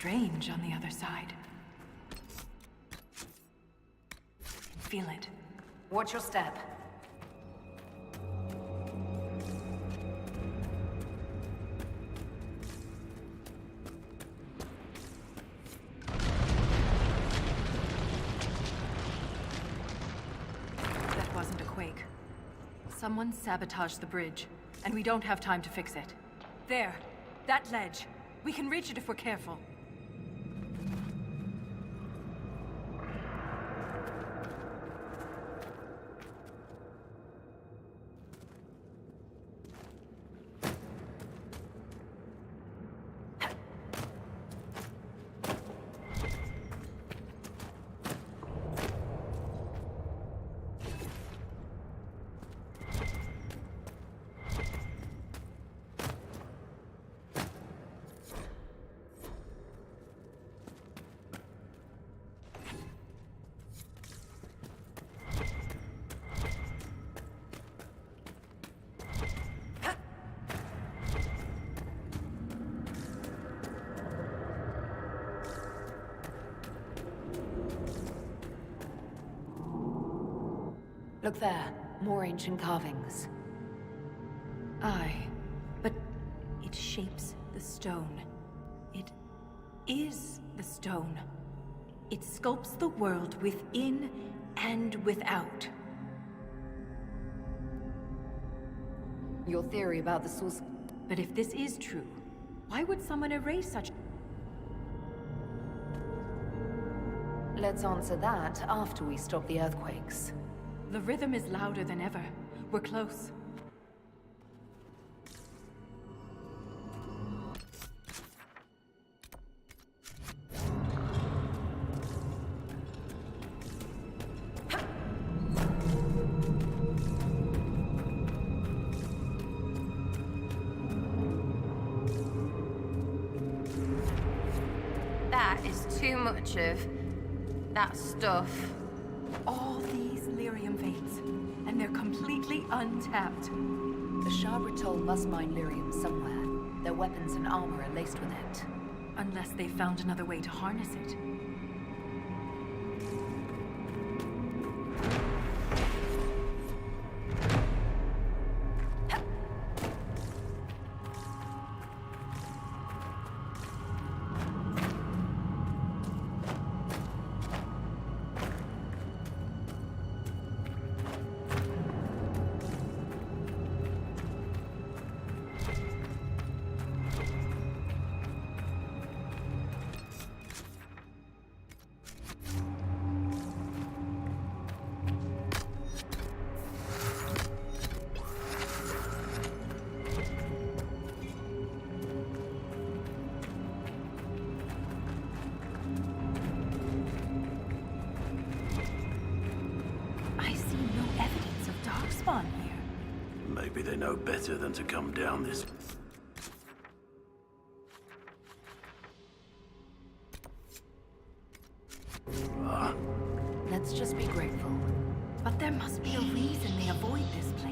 strange on the other side. Feel it. Watch your step. That wasn't a quake. Someone sabotaged the bridge, and we don't have time to fix it. There! That ledge! We can reach it if we're careful. Look there. More ancient carvings. Aye, but it shapes the stone. It is the stone. It sculpts the world within and without. Your theory about the source... But if this is true, why would someone erase such... Let's answer that after we stop the earthquakes. The rhythm is louder than ever. We're close. That is too much of that stuff. All these lyrium veins, and they're completely untapped. The Shah-Bratol must mine lyrium somewhere. Their weapons and armor are laced with it. Unless they found another way to harness it. Maybe they know better than to come down this... Let's just be grateful. But there must be a reason they avoid this place.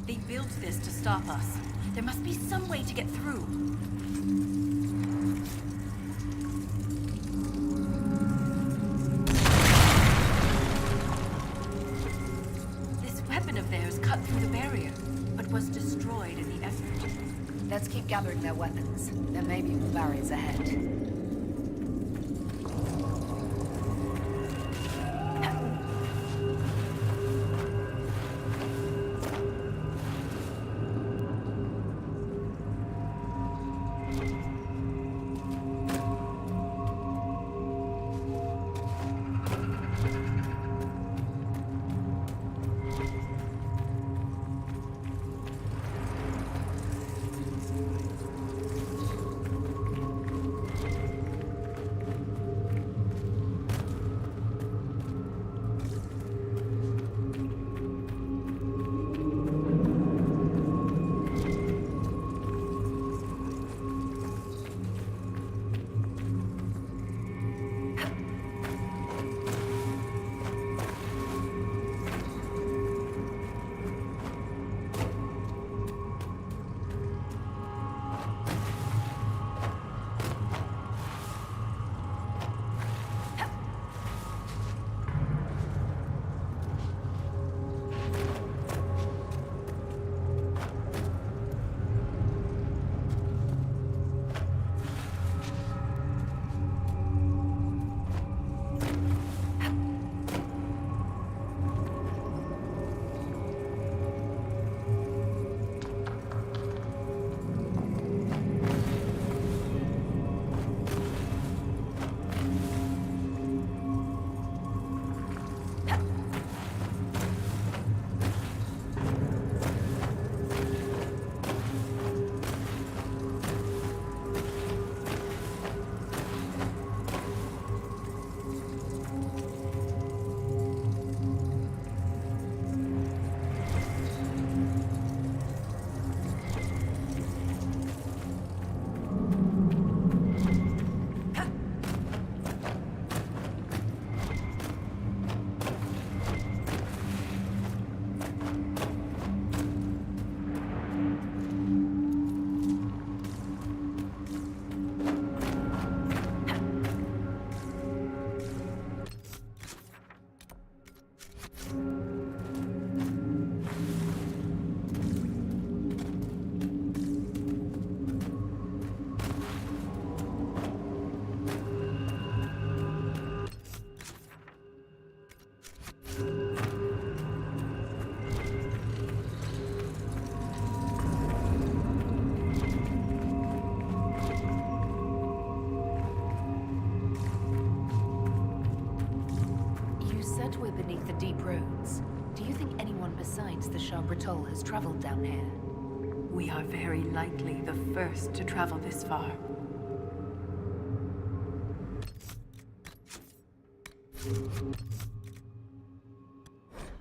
They built this to stop us. There must be some way to get through. This weapon of theirs cut through the barrier, but was destroyed in the effort. Let's keep gathering their weapons. There may be more barriers ahead. We're beneath the deep roads. Do you think anyone besides the Chambre has traveled down here? We are very likely the first to travel this far.